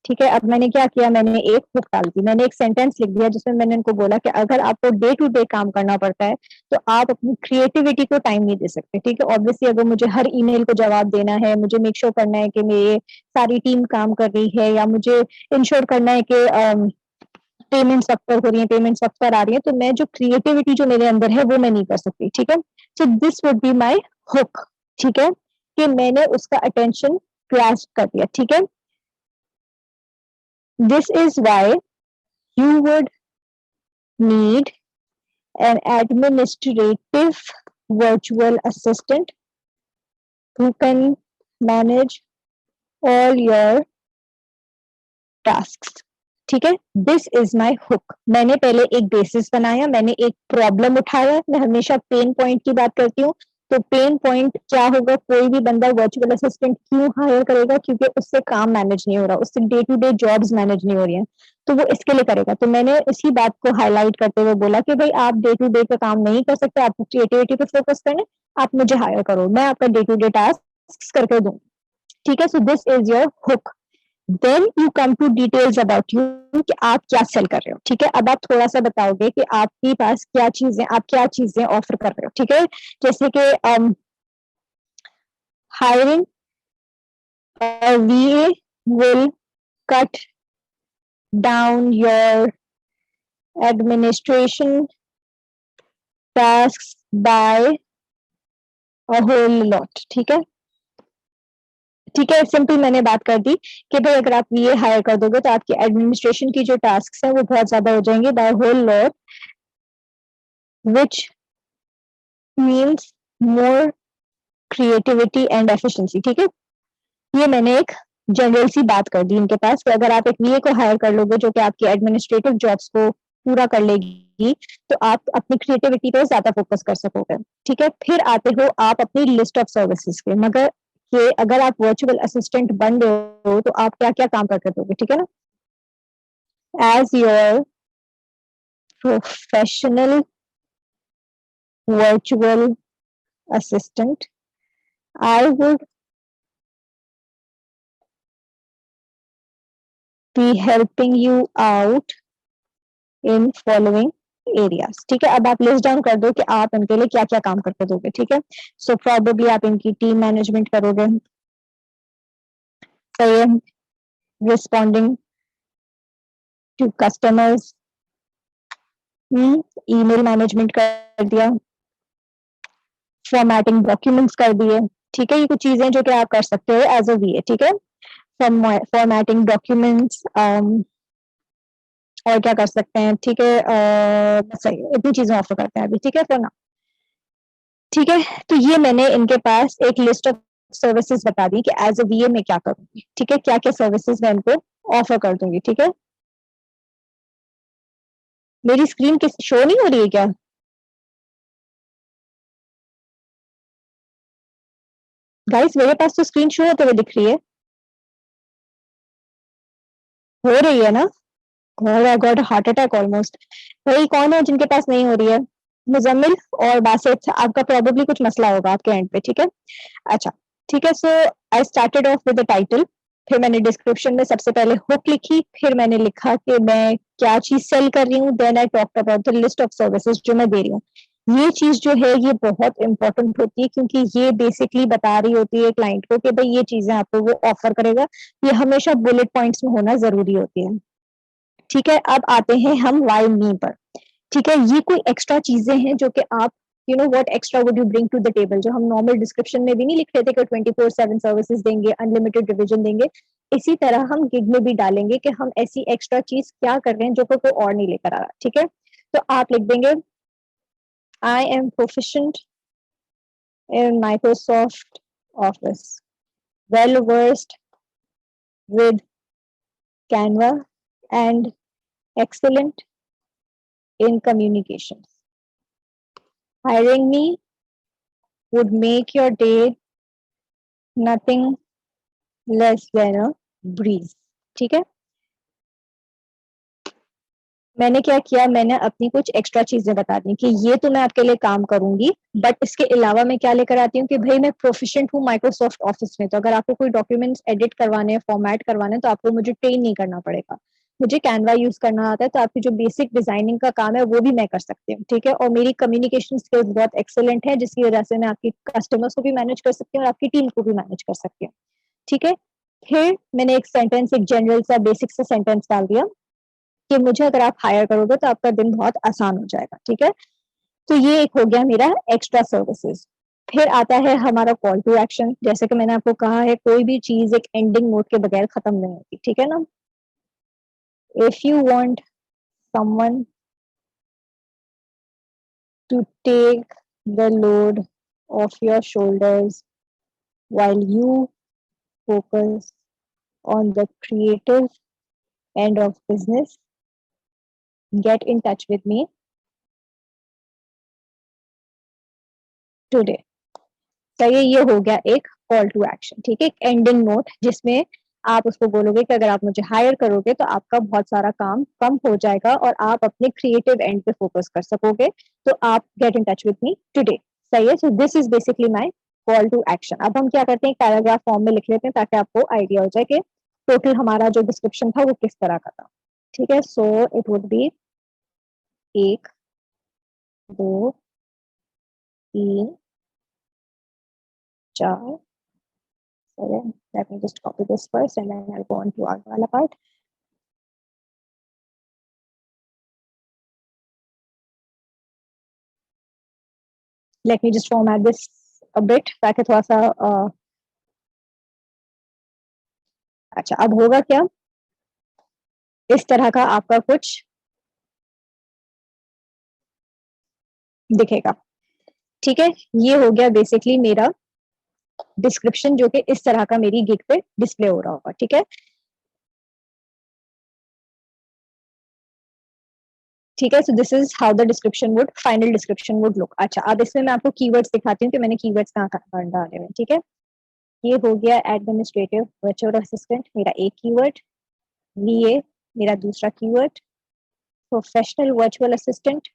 ठीक है। अब मैंने क्या किया, मैंने एक हुक डाल दी, मैंने एक सेंटेंस लिख दिया जिसमें मैंने उनको बोला कि अगर आपको डे टू डे काम करना पड़ता है तो आप अपनी क्रिएटिविटी को टाइम नहीं दे सकते, ठीक है। ऑब्वियसली अगर मुझे हर ईमेल को जवाब देना है, मुझे मेक श्योर करना है कि मेरी सारी टीम काम कर रही है, या मुझे इंश्योर करना है कि पेमेंट्स वक्त पर हो रही है, पेमेंट्स वक्त पर आ रही है, तो मैं जो क्रिएटिविटी जो मेरे अंदर है वो मैं नहीं कर सकती, ठीक है। So this would be my hook, ठीक है, कि मैंने उसका अटेंशन ग्रास्प कर दिया, ठीक है। This is why you would need an administrative virtual assistant who can manage all your tasks, ठीक है। This is my hook. मैंने पहले एक बेसिस बनाया, मैंने एक प्रॉब्लम उठाया। मैं हमेशा पेन पॉइंट की बात करती हूँ, तो पेन पॉइंट क्या होगा, कोई भी बंदा वर्चुअल असिस्टेंट क्यों हायर करेगा, क्योंकि उससे काम मैनेज नहीं हो रहा, उससे day to day jobs manage नहीं हो रही हैं, तो वो इसके लिए करेगा। तो मैंने इसी बात को हाईलाइट करते हुए बोला कि भाई आप डे टू डे का काम नहीं कर सकते, आपको क्रिएटिविटी पे फोकस करना, आप मुझे हायर करो, मैं आपका डे टू डे टास्क करके दूँ, ठीक है। So this is your hook. Then you come to details about you, कि आप क्या सेल कर रहे हो, ठीक है। अब आप थोड़ा सा बताओगे कि आपके पास क्या चीजें, आप क्या चीजें ऑफर कर रहे हो, ठीक है। जैसे कि hiring a VA will cut down your administration tasks by a whole lot, ठीक है। ठीक है, सिंपल मैंने बात कर दी कि भाई अगर आप VA हायर कर दोगे तो आपकी एडमिनिस्ट्रेशन की जो टास्क है वो बहुत ज्यादा हो जाएंगे, by whole lot, which means more creativity and efficiency, ठीक है। ये मैंने एक जनरल सी बात कर दी इनके पास कि अगर आप एक VA को हायर कर लोगे जो कि आपकी एडमिनिस्ट्रेटिव जॉब्स को पूरा कर लेगी, तो आप अपनी क्रिएटिविटी पे ज्यादा फोकस कर सकोगे, ठीक है। फिर आते हो आप अपनी लिस्ट ऑफ सर्विसेज के, मगर कि अगर आप वर्चुअल असिस्टेंट बन रहे हो तो आप क्या क्या काम करके दोगे, ठीक है ना। As your professional virtual assistant, I would be helping you out in following areas, ठीक है। अब आप लिस्ट डाउन कर दो कि आप इनके लिए क्या क्या काम करके दोगे, ठीक है। सो प्रॉबेबली आप इनकी टीम मैनेजमेंट करोगे, सही है, responding to customers, email management कर दिया, फॉर्मेटिंग डॉक्यूमेंट्स कर दिए, ठीक है। ये कुछ चीजें जो कि आप कर सकते हो एज अ वीए, ठीक है। फॉर्मेटिंग डॉक्यूमेंट्स, और क्या कर सकते हैं, ठीक है। बस सही है, इतनी चीजें ऑफर करते हैं अभी, ठीक है फॉर नाउ, ठीक है। तो ये मैंने इनके पास एक लिस्ट ऑफ सर्विसेज बता दी कि एज अ वीए मैं क्या करूंगी, ठीक है, क्या क्या सर्विसेज मैं इनको ऑफर कर दूंगी, ठीक है। मेरी स्क्रीन किस शो नहीं हो रही है क्या? गाइस मेरे पास तो स्क्रीन शो होते हुए दिख रही है, हो रही है ना? God I got heart attack almost. भाई कौन है जिनके पास नहीं हो रही है? मुजम्मिल और बासित, आपका प्रॉब्लली कुछ मसला होगा आपके एंड पे, ठीक है। अच्छा, ठीक है। So I started off with the title, फिर मैंने डिस्क्रिप्शन में सबसे पहले हुक लिखी, फिर मैंने लिखा कि मैं क्या चीज सेल कर रही हूँ, then I talked about the list of services जो मैं दे रही हूँ। ये चीज जो है ये बहुत इंपॉर्टेंट होती है, क्योंकि ये बेसिकली बता रही होती है क्लाइंट को कि भाई ये चीजें आपको वो ऑफर करेगा। ये हमेशा बुलेट पॉइंट्स में होना जरूरी होती है, ठीक है। अब आते हैं हम वाई मी पर, ठीक है। ये कोई एक्स्ट्रा चीजें हैं जो कि आप you know what extra would you bring to the table, जो हम नॉर्मल डिस्क्रिप्शन में भी नहीं लिख रहे थे कि 24/7 सर्विसेज देंगे, अनलिमिटेड डिवीजन देंगे। इसी तरह हम गिग में भी डालेंगे कि हम ऐसी एक्स्ट्रा चीज क्या कर रहे हैं जो कोई और नहीं लेकर आ रहा, ठीक है। तो आप लिख देंगे I am proficient in Microsoft office, well versed with Canva and excellent in communications. Hiring me would make your day nothing less than a breeze. ठीक है। मैंने क्या किया, मैंने अपनी कुछ एक्स्ट्रा चीजें बता दी कि ये तो मैं आपके लिए काम करूंगी, बट इसके अलावा मैं क्या लेकर आती हूँ कि भाई मैं प्रोफिशिएंट हूँ माइक्रोसॉफ्ट ऑफिस में, तो अगर आपको कोई डॉक्यूमेंट्स एडिट करवाने हैं, फॉर्मेट करवाने हैं, तो आपको मुझे ट्रेन नहीं करना पड़ेगा। मुझे कैनवा यूज करना आता है, तो आपकी जो बेसिक डिजाइनिंग का काम है वो भी मैं कर सकती हूँ, ठीक है। और मेरी कम्युनिकेशन स्किल्स बहुत एक्सेलेंट है, जिसकी वजह से मैं आपकी कस्टमर्स को भी मैनेज कर सकती हूँ और आपकी टीम को भी मैनेज कर सकती हूँ, ठीक है। फिर मैंने एक सेंटेंस, एक जनरल सा बेसिक सा सेंटेंस डाल दिया कि मुझे अगर आप हायर करोगे तो आपका दिन बहुत आसान हो जाएगा, ठीक है। तो ये एक हो गया मेरा एक्स्ट्रा सर्विसेज। फिर आता है हमारा कॉल टू एक्शन। जैसे कि मैंने आपको कहा है, कोई भी चीज एक एंडिंग नोट के बगैर खत्म नहीं होती, ठीक है ना। If you want someone to take the load off your shoulders while you focus on the creative end of business, get in touch with me today. तो ये हो गया एक कॉल टू एक्शन, ठीक है, एक एंडिंग नोट, जिसमें आप उसको बोलोगे कि अगर आप मुझे हायर करोगे तो आपका बहुत सारा काम कम हो जाएगा और आप अपने क्रिएटिव एंड पे फोकस कर सकोगे, तो आप get in touch with me today. सही है। So this is basically my call to action. अब हम क्या करते हैं, पैराग्राफ फॉर्म में लिख लेते हैं ताकि आपको आइडिया हो जाए कि टोटल हमारा जो डिस्क्रिप्शन था वो किस तरह का था, ठीक है। So it would B 1 2 3 4 7. Let me just copy this first and then I'll go on to our wala part. Let me just format this a bit ताकि थोड़ा सा अच्छा, अब होगा क्या, इस तरह का आपका कुछ दिखेगा, ठीक है। ये हो गया बेसिकली मेरा डिस्क्रिप्शन, जो कि इस तरह का मेरी गिग पे डिस्प्ले हो रहा होगा, ठीक है। ठीक है। So this is how the description would, final description would look. अच्छा, अब इसमें मैं आपको कीवर्ड्स दिखाती हूँ कि मैंने कीवर्ड्स कहाँ कहाँ डाले हुए, ठीक है। ये हो गया एडमिनिस्ट्रेटिव वर्चुअल असिस्टेंट, मेरा एक कीवर्ड। वीए मेरा दूसरा कीवर्ड। प्रोफेशनल वर्चुअल असिस्टेंट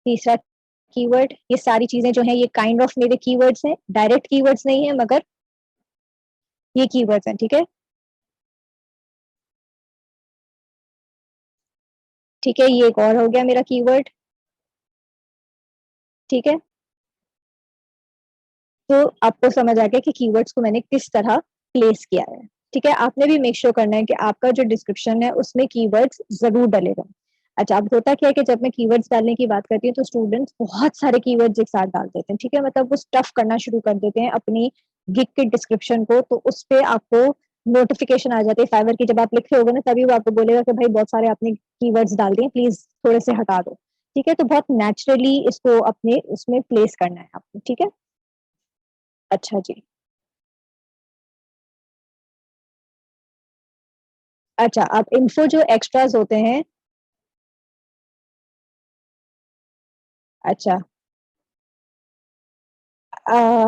तीसरा कीवर्ड। ये सारी चीजें जो है ये काइंड ऑफ मेरे कीवर्ड्स हैं, डायरेक्ट कीवर्ड्स नहीं है मगर ये कीवर्ड्स हैं, ठीक है। ठीक है, ये एक और हो गया मेरा कीवर्ड, ठीक है। तो आपको समझ आ गया कि कीवर्ड्स को मैंने किस तरह प्लेस किया है, ठीक है। आपने भी मेक श्योर करना है कि आपका जो डिस्क्रिप्शन है उसमें कीवर्ड्स जरूर डलेगा। अच्छा, अब होता क्या है कि जब मैं कीवर्ड्स डालने की बात करती हूँ तो स्टूडेंट्स बहुत सारे कीवर्ड्स एक साथ डाल देते हैं, ठीक है, मतलब वो स्टफ करना शुरू कर देते हैं अपनी गिग के डिस्क्रिप्शन को, तो उस पे आपको नोटिफिकेशन आ जाती है फाइवर की, जब आप लिख रहे होगे ना तभी वो आपको बोलेगा कि भाई बहुत सारे आपने कीवर्ड्स डाल दिए, प्लीज थोड़े से हटा दो, ठीक है, तो बहुत नेचुरली इसको अपने उसमें प्लेस करना है आपको, ठीक है। अच्छा जी। अच्छा, अब इन्फो जो एक्स्ट्राज होते हैं। अच्छा। आ,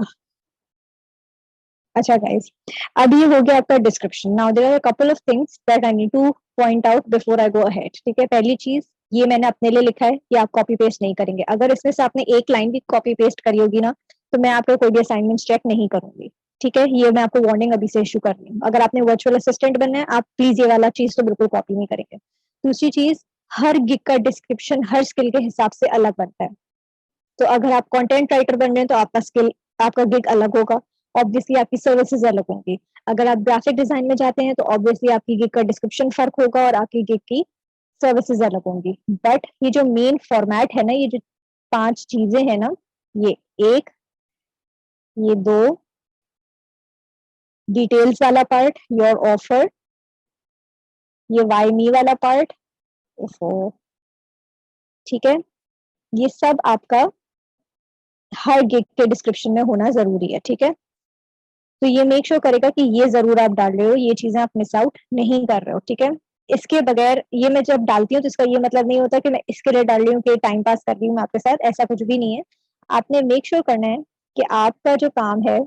अच्छा गाइस, अब ये हो गया आपका description. Now there are a couple of things that I need to point out before I go ahead, ठीक है। पहली चीज, ये मैंने अपने लिए लिखा है कि आप कॉपी पेस्ट नहीं करेंगे। अगर इसमें से आपने एक लाइन भी कॉपी पेस्ट करी होगी ना, तो मैं आपका कोई भी असाइनमेंट चेक नहीं करूंगी, ठीक है। ये मैं आपको वार्निंग अभी से इशू कर रही हूँ। अगर आपने वर्चुअल असिस्टेंट बनना है, आप प्लीज ये वाला चीज तो बिल्कुल कॉपी नहीं करेंगे। दूसरी चीज, हर गिग का डिस्क्रिप्शन हर स्किल के हिसाब से अलग बनता है। तो अगर आप कंटेंट राइटर बन रहे हैं तो आपका स्किल, आपका गिग अलग होगा, ऑब्वियसली आपकी सर्विसेज अलग होंगी। अगर आप ग्राफिक डिजाइन में जाते हैं तो ऑब्वियसली आपकी गिग का डिस्क्रिप्शन फर्क होगा और आपकी गिग की सर्विसेज अलग होंगी। बट ये जो मेन फॉर्मेट है ना, ये जो 5 चीजें हैं ना, ये एक, ये दो, डिटेल्स वाला पार्ट, योर ऑफर, ये वाई मी वाला पार्ट, ठीक है, ये सब आपका हर गिग के डिस्क्रिप्शन में होना जरूरी है, ठीक है। तो ये मेक श्योर करेगा कि ये जरूर आप डाल रहे हो, ये चीजें आप मिस आउट नहीं कर रहे हो, ठीक है। इसके बगैर ये मैं जब डालती हूँ तो इसका ये मतलब नहीं होता कि मैं इसके लिए डाल रही हूँ कि टाइम पास कर रही हूँ आपके साथ, ऐसा कुछ भी नहीं है। आपने मेक श्योर करना है कि आपका जो काम है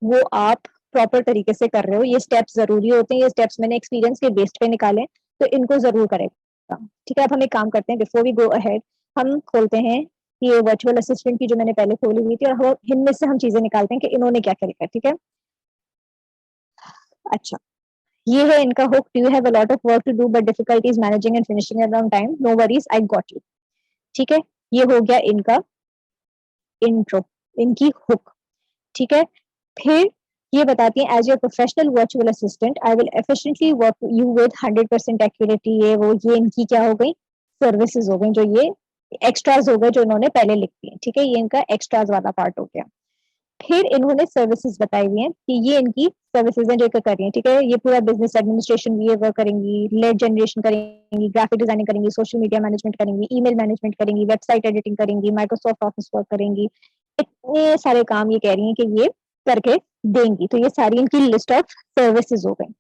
वो आप प्रॉपर तरीके से कर रहे हो। ये स्टेप्स जरूरी होते हैं, ये स्टेप्स मैंने एक्सपीरियंस के बेस्ड पे निकाले, तो इनको जरूर करेगा, ठीक है। अब हम एक काम करते हैं, बिफोर वी गो अहेड, हम खोलते हैं ये वर्चुअल असिस्टेंट की जो मैंने पहले खोली हुई थी, और हम इनमें से हम चीजें निकालते हैं कि इन्होंने क्या क्या लिखा है, ठीक है। अच्छा, ये है इनका hook, do you have a lot of work to do but difficulties managing and finishing around time, no worries I got you, ठीक है। ये हो गया इनका इंट्रो, इनकी हुक, ठीक है। फिर ये बताती है, as your professional virtual assistant I will efficiently work you with 100% accuracy, ये वो, ये इनकी क्या हो गई, सर्विसेज हो गई, जो ये एक्स्ट्राज हो गए जो इन्होंने पहले लिख दिए, ठीक है। ये इनका एक्स्ट्राज वाला पार्ट हो गया। फिर इन्होंने सर्विसेज बताई हुई है कि ये इनकी सर्विसेज हैं जो कर रही है, ठीक है। ये पूरा बिजनेस एडमिनिस्ट्रेशन भी ये वर्क करेंगी, लीड जनरेशन करेंगी, ग्राफिक डिजाइनिंग करेंगी, सोशल मीडिया मैनेजमेंट करेंगी, ईमेल मैनेजमेंट करेंगी, वेबसाइट एडिटिंग करेंगी, माइक्रोसॉफ्ट ऑफिस वर्क करेंगी। इतने सारे काम ये कह रही है कि ये करके देंगी। तो ये सारी इनकी लिस्ट ऑफ सर्विसेज हो गई।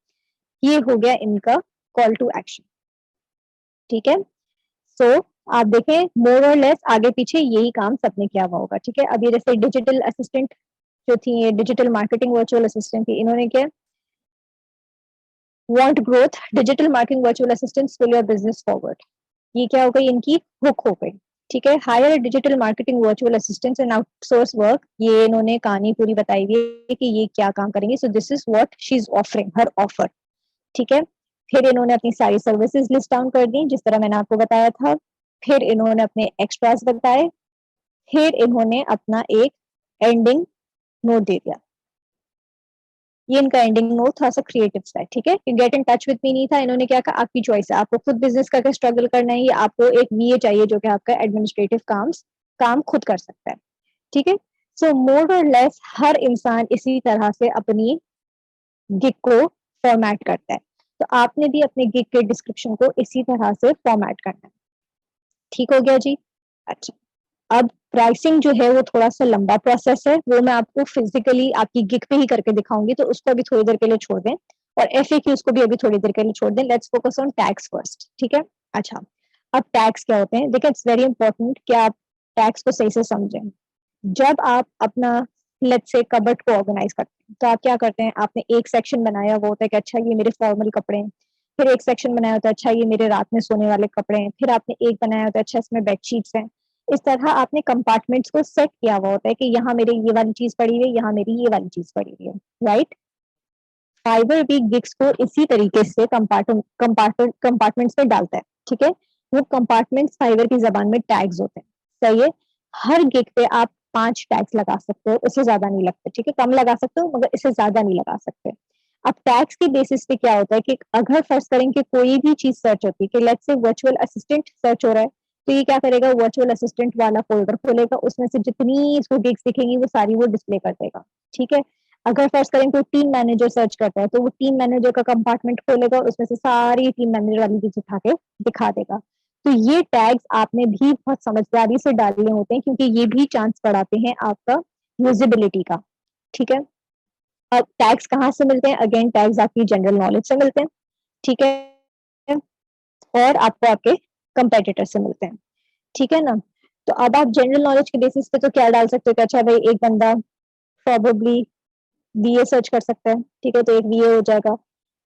ये हो गया इनका कॉल टू एक्शन, ठीक है। सो आप देखें, मोर और लेस आगे पीछे यही काम सबने किया हुआ होगा, ठीक है। अब ये जैसे डिजिटल असिस्टेंट जो थी, ये डिजिटल मार्केटिंग वर्चुअल असिस्टेंट थी, इन्होंने क्या, want growth, digital marketing virtual assistant, pull your business forward, ये क्या हो गई, इनकी हुक हो गई, ठीक है। Hire digital marketing virtual assistants and outsource work, ये इन्होंने कहानी पूरी बताई हुई है कि ये क्या काम करेंगे। सो this is what she is offering, her offer, ठीक है। फिर इन्होंने अपनी सारी सर्विसेज लिस्ट डाउन कर दी जिस तरह मैंने आपको बताया था। फिर इन्होंने अपने एक्स्ट्रास बताए। फिर इन्होंने अपना एक एंडिंग नोट दे दिया। ये इनका एंडिंग नोट थोड़ा सा क्रिएटिव सा है, ठीक है। गेट इन टच विद मी नहीं था, इन्होंने क्या कहा, आपकी चॉइस है, आपको खुद बिजनेस करके स्ट्रगल करना है या आपको एक वीए चाहिए जो कि आपका एडमिनिस्ट्रेटिव काम खुद कर सकता है, ठीक है। सो मोर और लेस हर इंसान इसी तरह से अपनी गिग को फॉर्मेट करता है, तो आपने भी अपने गिग के डिस्क्रिप्शन को इसी तरह से फॉर्मेट करना है, ठीक हो गया जी। अच्छा, अब प्राइसिंग जो है वो थोड़ा सा लंबा प्रोसेस है, वो मैं आपको फिजिकली आपकी गिग पे ही करके दिखाऊंगी, तो उसको अभी थोड़ी देर के लिए छोड़ दें, और एफएक्यूज को भी अभी थोड़ी देर के लिए छोड़ दें। Let's focus on tax first, ठीक है। अच्छा, अब टैक्स क्या होते हैं, देखिए इट्स वेरी इंपॉर्टेंट कि आप टैक्स को सही से समझें। जब आप अपना लेट्स से कबर्ड को ऑर्गेनाइज करते हैं, तो आप क्या करते हैं, आपने एक सेक्शन बनाया हुआ होता है कि अच्छा ये मेरे फॉर्मल कपड़े हैं। फिर एक सेक्शन बनाया होता है, अच्छा ये मेरे रात में सोने वाले कपड़े हैं। फिर आपने एक बनाया होता है, अच्छा इसमें बेडशीट्स हैं। इस तरह आपने कंपार्टमेंट्स को सेट किया हुआ होता है कि यहाँ मेरे ये वाली चीज पड़ी हुई है, यहाँ मेरी ये वाली चीज पड़ी हुई है, राइट। फाइबर भी गिग्स को इसी तरीके से कंपार्टमेंट्स में डालता है, ठीक है। वो कंपार्टमेंट्स फाइबर की जबान में टैग्स होते हैं, सही है। हर गिग पे आप 5 टैग्स लगा सकते हो, इससे ज्यादा नहीं लगते, ठीक है। कम लगा सकते हो मगर इससे ज्यादा नहीं लगा सकते। अब टैग्स के बेसिस पे क्या होता है कि अगर फर्ज करें कि कोई भी चीज सर्च होती है कि let's say virtual assistant search हो रहा है, तो ये क्या करेगा, वर्चुअल असिस्टेंट वाला फोल्डर खोलेगा, उसमें से जितनी इसको गिग्स दिखेंगी वो सारी वो डिस्प्ले कर देगा। ठीक है, अगर फर्ज करें कोई टीम मैनेजर सर्च करता है तो वो टीम मैनेजर का कंपार्टमेंट खोलेगा और उसमें से सारी टीम मैनेजर वाली चीज उठा के दिखा देगा। तो ये टैग्स आपने भी बहुत समझदारी से डालने होते हैं क्योंकि ये भी चांस बढ़ाते हैं आपका यूजिबिलिटी का। ठीक है, अब टैग्स कहाँ से मिलते हैं, अगेन टैग्स आपकी जनरल नॉलेज से मिलते हैं। ठीक है, और आपको आपके कंपेटिटर से मिलते हैं। ठीक है ना, तो अब आप जनरल नॉलेज के बेसिस पे तो क्या डाल सकते हो कि अच्छा भाई एक बंदा प्रोबेबली वीए सर्च कर सकता है। ठीक है, तो एक वीए हो जाएगा,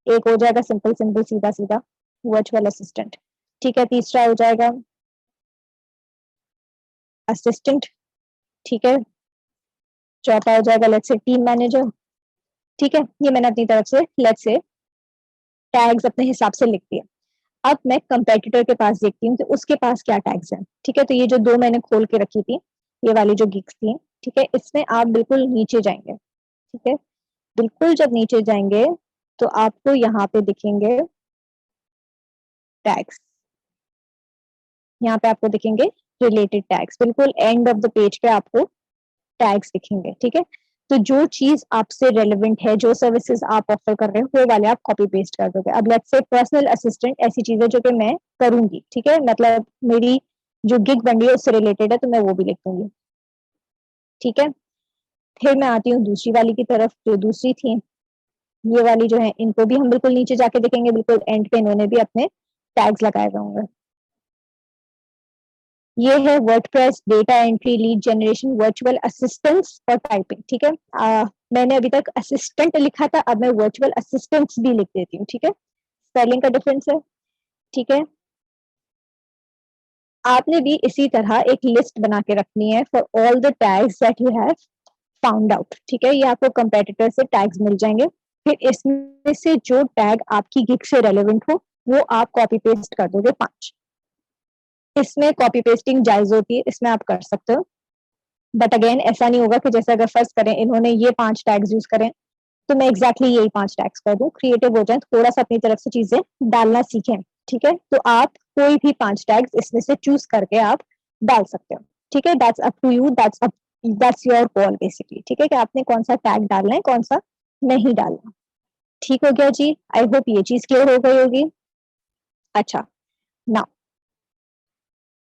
एक हो जाएगा सिंपल सिंपल सीधा सीधा वर्चुअल असिस्टेंट। ठीक है, तीसरा हो जाएगा असिस्टेंट। ठीक है, चौथा हो जाएगा लेट्स से टीम मैनेजर। ठीक है, ये मैंने अपनी तरफ से लेट्स से टैग्स अपने हिसाब से लिख दिया। अब मैं कंपेटिटर के पास देखती हूँ कि उसके पास क्या टैग्स हैं। ठीक है, तो ये जो दो मैंने खोल के रखी थी, ये वाली जो गिग्स थी, ठीक है, इसमें आप बिल्कुल नीचे जाएंगे। ठीक है, बिल्कुल जब नीचे जाएंगे तो आपको यहाँ पे दिखेंगे टैग्स, यहाँ पे आपको दिखेंगे रिलेटेड टैग्स, बिल्कुल एंड ऑफ द पेज पे आपको टैग्स दिखेंगे। ठीक है, तो जो चीज आपसे रेलेवेंट है, जो सर्विसेज आप ऑफर कर रहे हो, वो वाले आप कॉपी पेस्ट कर दोगे। अब लेट्स से पर्सनल असिस्टेंट ऐसी चीज है जो कि मैं करूंगी। ठीक है, मतलब मेरी जो गिग बन रही है उससे रिलेटेड है, तो मैं वो भी लिख दूंगी। ठीक है, फिर मैं आती हूँ दूसरी वाली की तरफ, जो दूसरी थी ये वाली जो है, इनको भी हम बिल्कुल नीचे जाके देखेंगे, बिल्कुल एंड पे इन्होंने भी अपने टैग्स लगाए हुए होंगे। ये है WordPress data entry lead generation virtual assistants और टाइपिंग। ठीक है, मैंने अभी तक असिस्टेंट लिखा था, अब मैं वर्चुअल असिस्टेंट्स भी लिख देती हूँ। ठीक है, स्पेलिंग का डिफरेंस है। ठीक है, आपने भी इसी तरह एक लिस्ट बना के रखनी है for all the tags that you have found out. ठीक है, ये आपको कंपेटिटर से टैग्स मिल जाएंगे। फिर इसमें से जो टैग आपकी गिग से रेलेवेंट हो वो आप कॉपी पेस्ट कर दोगे 5। इसमें कॉपी पेस्टिंग जायज होती है, इसमें आप कर सकते हो, बट अगेन ऐसा नहीं होगा कि जैसे अगर फर्स्ट करें इन्होंने ये 5 टैग्स यूज करें तो मैं एग्जैक्टली यही 5 टैग्स कर दूं। क्रिएटिव हो जाए, थोड़ा सा अपनी तरफ से चीजें डालना सीखें। ठीक है, तो आप कोई भी 5 टैग्स इसमें से चूज करके आप डाल सकते हो। ठीक है, that's up to you, that's your call basically. ठीक है, कि आपने कौन सा टैग डालना है, कौन सा नहीं डालना। ठीक हो गया जी, आई होप ये चीज क्लियर हो गई होगी। अच्छा, नाउ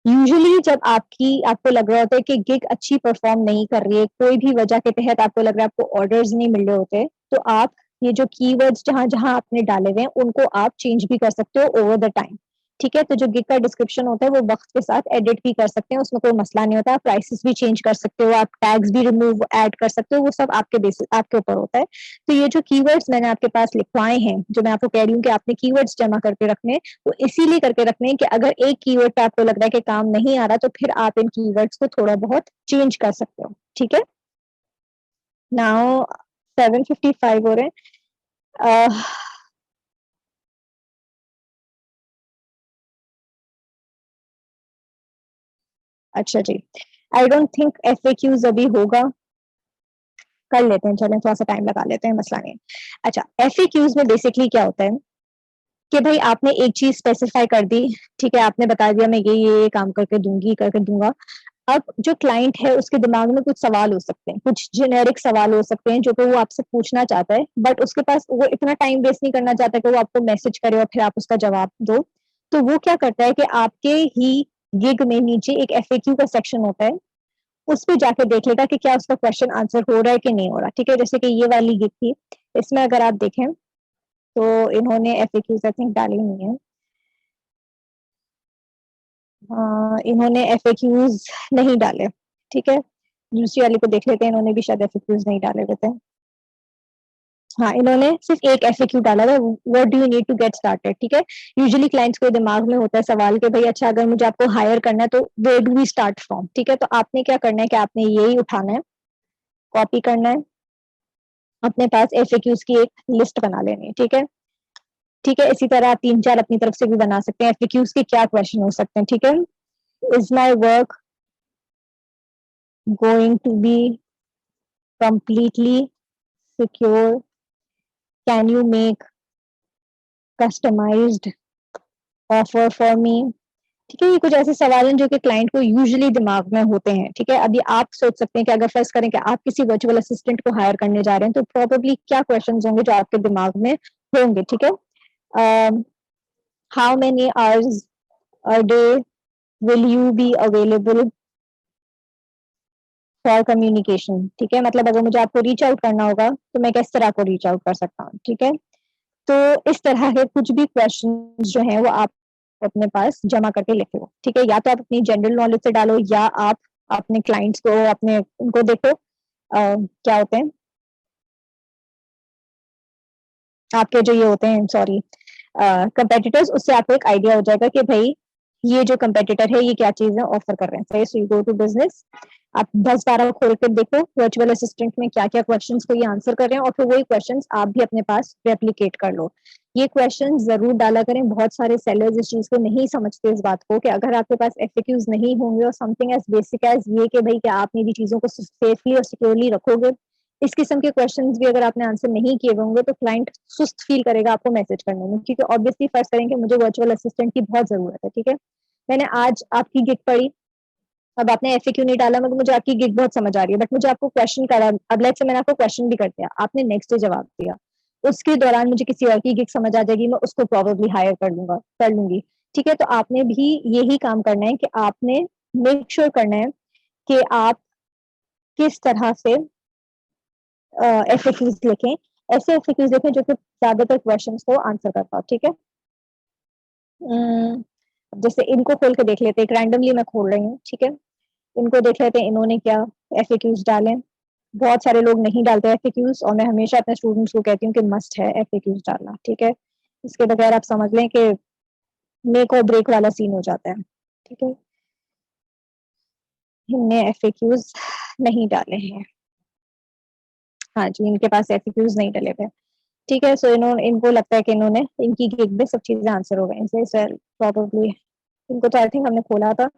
यूजुअली जब आपको लग रहा होता है कि गिग अच्छी परफॉर्म नहीं कर रही है, कोई भी वजह के तहत आपको लग रहा है आपको ऑर्डर्स नहीं मिल रहे होते, तो आप ये जो कीवर्ड्स जहां जहां आपने डाले हुए हैं उनको आप चेंज भी कर सकते हो ओवर द टाइम। ठीक है, तो जो गिग का डिस्क्रिप्शन होता है वो वक्त के साथ एडिट भी कर सकते हैं, उसमें कोई मसला नहीं होता। आप प्राइसेस भी चेंज कर सकते हो, आप टैग्स भी रिमूव ऐड कर सकते हो, वो सब आपके बेसिस आपके ऊपर होता है। तो ये जो कीवर्ड्स मैंने आपके पास लिखवाए हैं, जो मैं आपको कह रही हूँ कि आपने कीवर्ड्स जमा करके रखने, वो इसीलिए करके रखने हैं कि अगर एक कीवर्ड पे आपको लग रहा है कि काम नहीं आ रहा तो फिर आप इन कीवर्ड्स को थोड़ा बहुत चेंज कर सकते हो। ठीक है, नाउ 7:55 हो रहे हैं। अच्छा जी, आई डोंट थिंक एफएक्यूज अभी होगा, कर लेते हैं, चलें थोड़ा सा टाइम लगा लेते हैं, मसला नहीं। अच्छा, एफएक्यूज में बेसिकली क्या होता है कि भाई आपने एक चीज स्पेसिफाई कर दी। ठीक है, आपने बता दिया मैं ये काम करके दूंगी, करके दूंगा। अब जो क्लाइंट है उसके दिमाग में कुछ सवाल हो सकते हैं, कुछ जेनेरिक सवाल हो सकते हैं जो कि वो आपसे पूछना चाहता है, बट उसके पास वो इतना टाइम वेस्ट नहीं करना चाहता कि वो आपको मैसेज करे और फिर आप उसका जवाब दो। तो वो क्या करता है कि आपके ही गिग में नीचे एक एफएक्यू का सेक्शन होता है, उस पे जाके देख लेगा कि क्या उसका क्वेश्चन आंसर हो रहा है कि नहीं हो रहा। ठीक है, जैसे कि ये वाली गिग थी, इसमें अगर आप देखें तो इन्होंने एफएक्यूज आई थिंक डाली नहीं है। इन्होंने एफएक्यूज नहीं डाले। ठीक है, दूसरी वाली को देख लेते हैं, इन्होंने भी शायद एफएक्यूज नहीं डाले हुए थे। हाँ, इन्होंने सिर्फ एक एफएक्यू डाला था, what do you need to get started. ठीक है, यूजुअली क्लाइंट्स को दिमाग में होता है सवाल कि भाई अच्छा अगर मुझे आपको हायर करना है तो where do we start from. ठीक है, तो आपने क्या करना है कि आपने यही उठाना है, कॉपी करना है, अपने पास एफएक्यूज की एक लिस्ट बना लेनी है। ठीक है, ठीक है, इसी तरह आप 3-4 अपनी तरफ से भी बना सकते हैं, एफएक्यूज के क्या क्वेश्चन हो सकते हैं। ठीक है, is my work going to be completely secure can you make customized offer for me. ठीक है, ये कुछ ऐसे सवाल हैं जो कि क्लाइंट को यूजुअली दिमाग में होते हैं। ठीक है, अभी आप सोच सकते हैं कि अगर फर्स्ट करें कि आप किसी वर्चुअल असिस्टेंट को हायर करने जा रहे हैं तो प्रोबेबली क्या क्वेश्चंस होंगे जो आपके दिमाग में होंगे। ठीक है, how many hours a day will you be available for communication. ठीक है, मतलब अगर मुझे आपको रीच आउट करना होगा तो मैं किस तरह को रीच आउट कर सकता हूँ। ठीक है, तो इस तरह के कुछ भी क्वेश्चन जो हैं वो आप अपने पास जमा करके लिखे हो। ठीक है, या तो आप अपनी जनरल नॉलेज से डालो या आप अपने क्लाइंट्स को अपने उनको देखो क्या होते हैं आपके जो ये होते हैं सॉरी कंपेटिटर्स, उससे आपको एक आइडिया हो जाएगा कि भाई ये जो कंपेटिटर है ये क्या चीज है ऑफर कर रहे हैं। सही, so you go to business, आप 10-12 खोल के देखो वर्चुअल असिस्टेंट में क्या क्या क्वेश्चंस को ये आंसर कर रहे हैं और फिर वही क्वेश्चंस आप भी अपने पास रेप्लिकेट कर लो। ये क्वेश्चन जरूर डाला करें। बहुत सारे सेलर्स इस चीज को नहीं समझते, इस बात को कि अगर आपके पास एफएक्यूज नहीं होंगे और समथिंग एज बेसिक एज ये कि भाई क्या आप मेरी चीजों को सेफली और सिक्योरली रखोगे, इस किस्म के क्वेश्चंस भी अगर आपने आंसर नहीं किए होंगे तो क्लाइंट सुस्त फील करेगा आपको मैसेज करने में, क्योंकि ऑब्वियसली फर्स्ट करेंगे मुझे वर्चुअल असिस्टेंट की बहुत जरूरत है। ठीक है, मैंने आज आपकी गिग पढ़ी, अब आपने एफएक्यू नहीं डाला, मगर मुझे आपकी गिग बहुत समझ आ रही है, बट मुझे आपको क्वेश्चन करा, अब लेट्स से मैंने आपको क्वेश्चन भी कर दिया, आपने नेक्स्ट डे जवाब दिया, उसके दौरान मुझे किसी और की गिग समझ आ जाएगी, मैं उसको प्रोबेबली हायर कर लूंगी। ठीक है, तो आपने भी यही काम करना है कि आपने मेक श्योर करना है कि आप किस तरह से एफएक्यूज लिखें, ऐसे एफएक्यूज लिखें जो कि ज्यादातर क्वेश्चंस को आंसर कर पाओ। ठीक है, जैसे इनको खोल के देख लेते हैं, एक रैंडमली मैं खोल रही हूँ। ठीक है, इनको देख लेते हैं इन्होंने क्या एफएक्यूज डाले। बहुत सारे लोग नहीं डालते एफएक्यूज और मैं हमेशा अपने स्टूडेंट्स को कहती हूँ कि मस्ट है एफएक्यूज डालना। ठीक है, इसके बगैर आप समझ लें कि मेक और ब्रेक वाला सीन हो जाता है। ठीक है, इनने एफएक्यूज नहीं डाले हैं, हाँ जी, इनके पास एफएक्यूज नहीं डले हुए। ठीक है, सो इन्होंने इनको लगता है कि इन्होंने इनकी गिग में सब चीजें आंसर हो गई इनसे सर प्रॉब्ली, इनको तो आई थिंक हमने खोला था।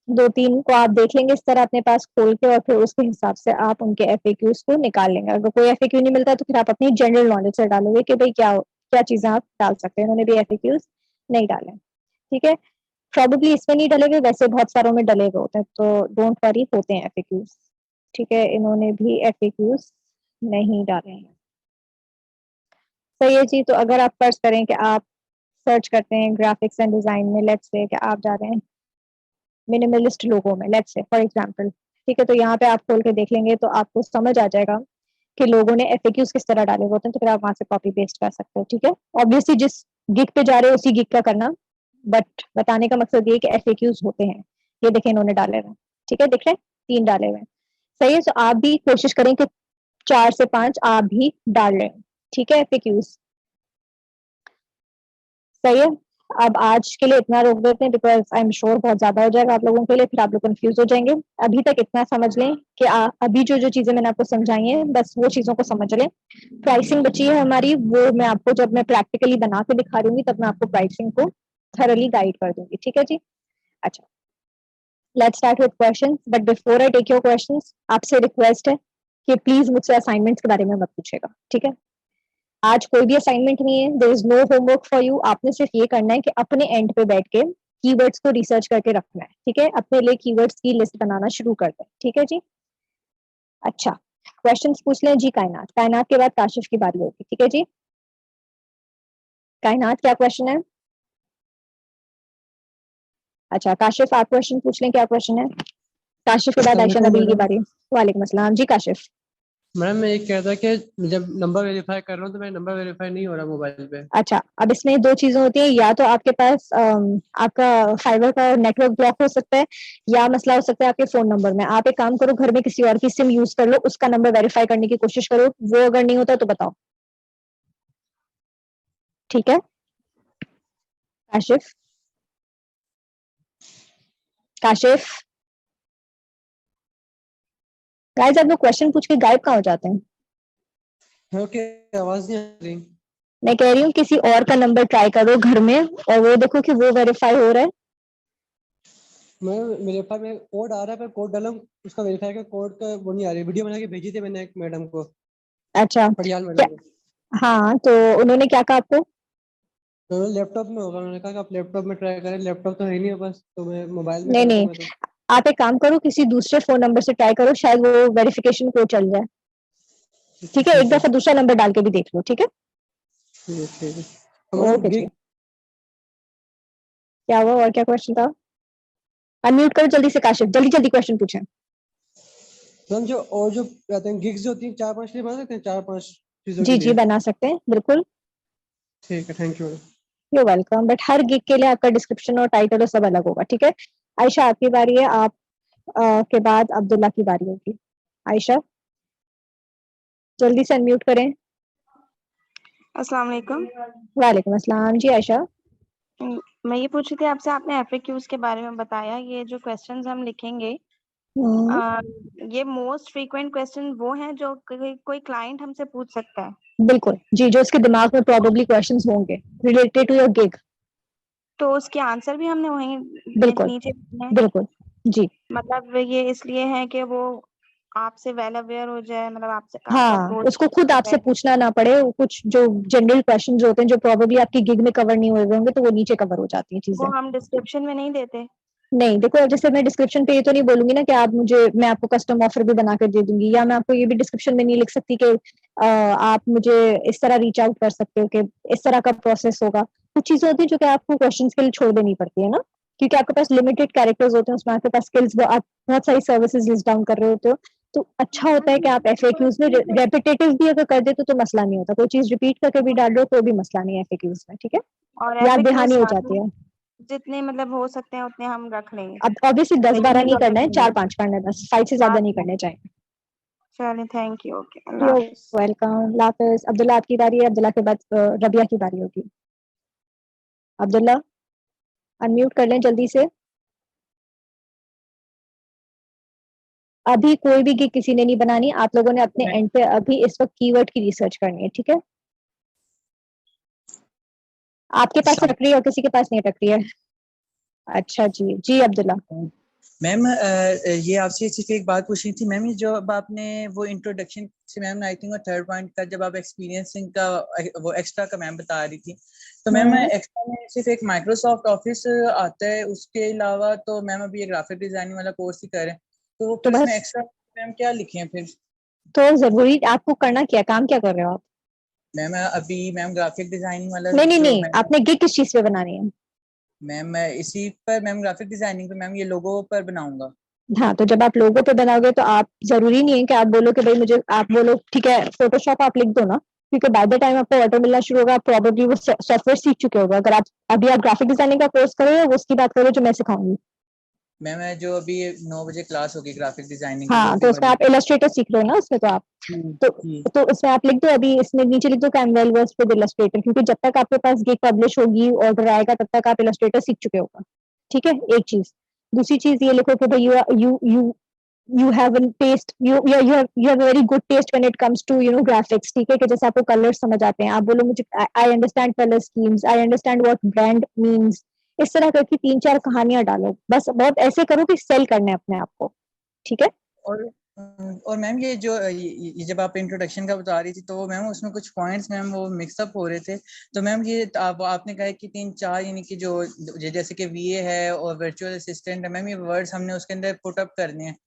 2-3 को आप देख लेंगे इस तरह अपने पास खोल के और फिर उसके हिसाब से आप उनके एफएक्यूज को निकाल लेंगे। अगर कोई एफएक्यू नहीं मिलता तो फिर आप अपनी जनरल नॉलेज से डालोगे कि भाई क्या क्या चीजें आप डाल सकते हैं। इन्होंने भी एफएक्यूज नहीं डाले। ठीक है, प्रॉबेबली इसमें नहीं डले हुए, वैसे बहुत सारों में डले हुए होते हैं, तो डोंट वरी, होते हैं एफएक्यूज। ठीक है, इन्होंने भी एफएक्यूज नहीं डाले हैं। सही है जी, तो अगर आप फर्ज करें कि आप सर्च करते हैं ग्राफिक्स एंड डिजाइन में, लेट्स से कि आप जा रहे हैं मिनिमलिस्ट लोगों में, लेट्स से फॉर एग्जांपल। ठीक है, तो यहाँ पे आप खोल के देख लेंगे तो आपको समझ आ जाएगा कि लोगों ने एफएक्यूज किस तरह डाले होते हैं, तो फिर आप वहां से कॉपी पेस्ट कर सकते हो। ठीक है, ऑब्वियसली जिस गिग पे जा रहे हो उसी गिग का करना, बट बताने का मकसद ये कि एफएक्यूज होते हैं। ये देखें इन्होंने डाले हुए। ठीक है, देख रहे हैं 3 डाले हुए। सही है, तो आप भी कोशिश करें कि 4 से 5 आप भी डाल रहे हैं। ठीक है, एफएक्यूज। सही है, अब आज के लिए इतना रोक देते हैं बिकॉज आई एम श्योर बहुत ज्यादा हो जाएगा आप लोगों के लिए, फिर आप लोग कंफ्यूज हो जाएंगे। अभी तक इतना समझ लें कि अभी जो जो चीजें मैंने आपको समझाई हैं बस वो चीजों को समझ लें। प्राइसिंग बची है हमारी, वो मैं आपको जब मैं प्रैक्टिकली बना के दिखा दूंगी तब मैं आपको प्राइसिंग को थरली गाइड कर दूंगी। ठीक है जी, अच्छा, let's start with questions, but before I take your questions आपसे रिक्वेस्ट है कि प्लीज मुझसे असाइनमेंट्स के बारे में मत पूछेगा। ठीक है, आज कोई भी असाइनमेंट नहीं है, there is no homework for you. आपने सिर्फ ये करना है कि अपने एंड पे बैठ के कीवर्ड्स को रिसर्च करके रखना है। ठीक है, अपने लिए कीवर्ड्स की लिस्ट बनाना शुरू कर दें। ठीक है जी, अच्छा, क्वेश्चंस पूछ लें जी। कायनात, कायनात के बाद काशिफ की बारी होगी। ठीक है जी, कायनात क्या क्वेश्चन है? अच्छा काशिफ आप क्वेश्चन पूछ लें, क्या क्वेश्चन है? काशिफ के बाद अस्सलाम आयशा वालेकुम नबील की मैडम। बारी। वालेकुम अस्सलाम जी काशिफ। मैडम मैं ये कह रहा था कि जब नंबर वेरीफाई कर रहा हूँ तो मेरा नंबर वेरीफाई नहीं हो रहा मोबाइल पे। अच्छा, अब इसमें 2 चीजें होती हैं, या तो आपके पास आपका फाइबर का नेटवर्क ब्लॉक हो सकता है, या मसला हो सकता है आपके फोन नंबर में। आप एक काम करो, घर में किसी और की सिम यूज कर लो, उसका नंबर वेरीफाई करने की कोशिश करो, वो अगर नहीं होता तो बताओ। ठीक है काशिफ, काशिफ गाइस, आप लोग क्वेश्चन पूछ के गायब कहाँ हो जाते हैं? ओके, आवाज नहीं आ रही। मैं कह रही हूँ किसी और का नंबर ट्राई करो घर में और वो देखो कि वो वेरीफाई हो रहा है। मैं मेरे पास में कोड आ रहा है पर कोड डाला उसका वेरीफाई का कोड का वो नहीं आ रही। वीडियो बना के भेजी थी मैंने एक मैडम को। अच्छा पटियाल क्या? मैडम को। हाँ, तो उन्होंने क्या कहा आपको? तो लैपटॉप में होगा, उन्होंने कहा कि आप लैपटॉप में ट्राई करें, लैपटॉप तो है नहीं है बस, तो मैं मोबाइल में नहीं करता नहीं, हूँ मैं तो। आप एक काम करो, किसी दूसरे फोन नंबर से ट्राई करो, शायद वो वेरिफिकेशन कोड चल जाए। ठीक है, एक ठीक है दफा दूसरा नंबर डाल के भी देख लो, ठीक है? ठीक है ठीक है। तो मैम ओके जी। गिग, क्या हुआ, और क्या क्वेश्चन था? अनम्यूट करो जल्दी से काशिफ, जल्दी जल्दी क्वेश्चन पूछें। मैम जो और जो कहते हैं गिग्स होती हैं, 4-5 के लिए बना सकते हैं, 4-5 चीजों के जी जी, लिए। बना सकते हैं बिल्कुल। ठीक है, thank you madam. You welcome, but her gig के लिए आपका डिस्क्रिप्शन और टाइटल और सब अलग होगा, ठीक है? आयशा आपकी बारी है, आप के बाद अब्दुल्ला की बारी होगी। आयशा, जल्दी से अनम्यूट करें। अस्सलाम वालेकुम। वालेकुम अस्सलाम जी। आयशा, मैं ये पूछ रही थी आपसे, आपने एफएक्यूज के बारे में बताया, ये जो क्वेश्चंस हम लिखेंगे हम्म, आ, ये मोस्ट फ्रीक्वेंट क्वेश्चन वो हैं जो कोई क्लाइंट हमसे पूछ सकता है। बिल्कुल जी, जो उसके दिमाग में प्रोबेबली क्वेश्चंस होंगे रिलेटेड टू योर गिग। तो उसके आंसर भी हमने वहीं बिल्कुल नीचे लिखने हैं। बिल्कुल जी। मतलब ये इसलिए है कि वो आपसे वेल अवेयर हो जाए, मतलब आपसे आपको हाँ, अप्रोच उसको खुद आपसे करे। पूछना ना पड़े, कुछ जो जनरल क्वेश्चंस होते हैं जो प्रोबेबली आपकी गिग में कवर नहीं हुए होंगे, तो वो नीचे कवर हो जाती हैं चीजें। वो हम डिस्क्रिप्शन में नहीं देते। नहीं देखो, जैसे मैं डिस्क्रिप्शन पे ये तो नहीं बोलूंगी ना कि आप मुझे, मैं आपको कस्टम ऑफर भी बना कर दे दूंगी, या मैं आपको ये भी डिस्क्रिप्शन में नहीं लिख सकती कि आप मुझे इस तरह रीच आउट कर सकते हो कि इस तरह का प्रोसेस होगा। कुछ चीजें होती है जो कि आपको क्वेश्चन के लिए छोड़ देनी पड़ती है ना, क्योंकि आपके पास लिमिटेड कैरेक्टर्स होते हैं, उसमें आपके पास स्किल्स, आप बहुत सारी सर्विसेज लिस्ट डाउन कर रहे होते हो। तो अच्छा होता है कि आप एफएक्यूज में रेपिटेटिव भी अगर कर दे तो मसला नहीं होता, कोई चीज रिपीट करके भी डाल रहे हो तो भी मसला नहीं है एफएक्यूज में, ठीक है? और याद एफएक्यूज दहानी हो सारे जाती है। जितने मतलब हो सकते हैं उतने हम रख लेंगे। अब ऑब्वियसली 10-12 नहीं करना है, लेकिन 4-5 करना है, बस 5 से ज्यादा नहीं करने चाहिए। चलिए, थैंक यू, ओके, अल्लाह यू हाफिज। वेलकम, हाफिज। अब्दुल्ला आपकी बारी है, अब्दुल्ला के बाद रबिया की बारी होगी। अब्दुल्ला, अनम्यूट कर लें जल्दी से। अभी कोई भी गिग किसी ने नहीं बनानी, आप लोगों ने अपने एंड पे अभी इस वक्त कीवर्ड की रिसर्च करनी है, ठीक है? आपके पास अटक रही है और किसी के पास नहीं अटक रही है? अच्छा जी, जी अब्दुल्ला। मैम ये आपसे सिर्फ एक बात पूछनी थी मैम, ये जो अब आपने वो इंट्रोडक्शन से मैम, आई थिंक, और थर्ड पॉइंट का जब आप एक्सपीरियंसिंग का वो एक्स्ट्रा का मैम बता रही थी, तो मैम एक्स्ट्रा में सिर्फ एक माइक्रोसॉफ्ट ऑफिस आता है, उसके अलावा तो मैम अभी एक ग्राफिक डिजाइनिंग वाला कोर्स ही करें, तो तो फिर इसमें बस, एक्स्ट्रा मैम क्या लिखे हैं फिर? तो जरूरी आपको करना क्या, काम क्या कर रहे हो आप? मैम अभी मैम ग्राफिक डिजाइनिंग वाला नहीं नहीं जो नहीं, मैम, आपने गिग किस चीज पे बनानी है? मैम इसी पर मैम, ग्राफिक डिजाइनिंग पे मैम, ये लोगो पर बनाऊंगा। हाँ, तो जब आप लोगो पे बनाओगे तो आप, जरूरी नहीं है कि आप बोलो कि भाई मुझे, आप बोलो ठीक है फोटोशॉप आप लिख दो ना, क्योंकि बाय द टाइम आपको ऑर्डर मिलना शुरू होगा, आप प्रोबेबली वो सॉफ्टवेयर सीख चुके होगा। अगर आप अभी आप ग्राफिक डिजाइनिंग का कोर्स कर रहे हो, वो उसकी बात करो जो मैं सिखाऊंगी। मैम जो अभी 9 बजे क्लास होगी ग्राफिक डिजाइनिंग की, वो हाँ, भी तो उसमें बनी। आप इलस्ट्रेटर सीख रहे हो ना उसमें, तो आप, तो जी। तो उसमें आप लिख दो, अभी इसमें नीचे लिख दो कैनवेल वर्स विद इलस्ट्रेटर, क्योंकि जब तक आपके पास गिग पब्लिश होगी, ऑर्डर आएगा, तब तक आप इलस्ट्रेटर सीख चुके होगा, ठीक है? एक चीज। दूसरी चीज ये लिखो कि भाई you have a taste, you have a very good taste when it comes to graphics, ठीक है? कि जैसे आपको कलर समझ आते हैं, आप बोलो मुझे I understand color schemes, I understand what brand means। इस तरह करके 3-4 कहानियां डालो, बस बहुत ऐसे करो कि सेल करने अपने आप को, ठीक है? और और मैम ये जो ये जब आप इंट्रोडक्शन का बता रही थी, तो मैम उसमें कुछ पॉइंट्स मैम वो मिक्सअप हो रहे थे, तो मैम ये आपने कहा कि 3-4, यानी कि जो जैसे कि वीए है और वर्चुअल असिस्टेंट है मैम, ये वर्ड्स हमने उसके अंदर पुट अप करने हैं,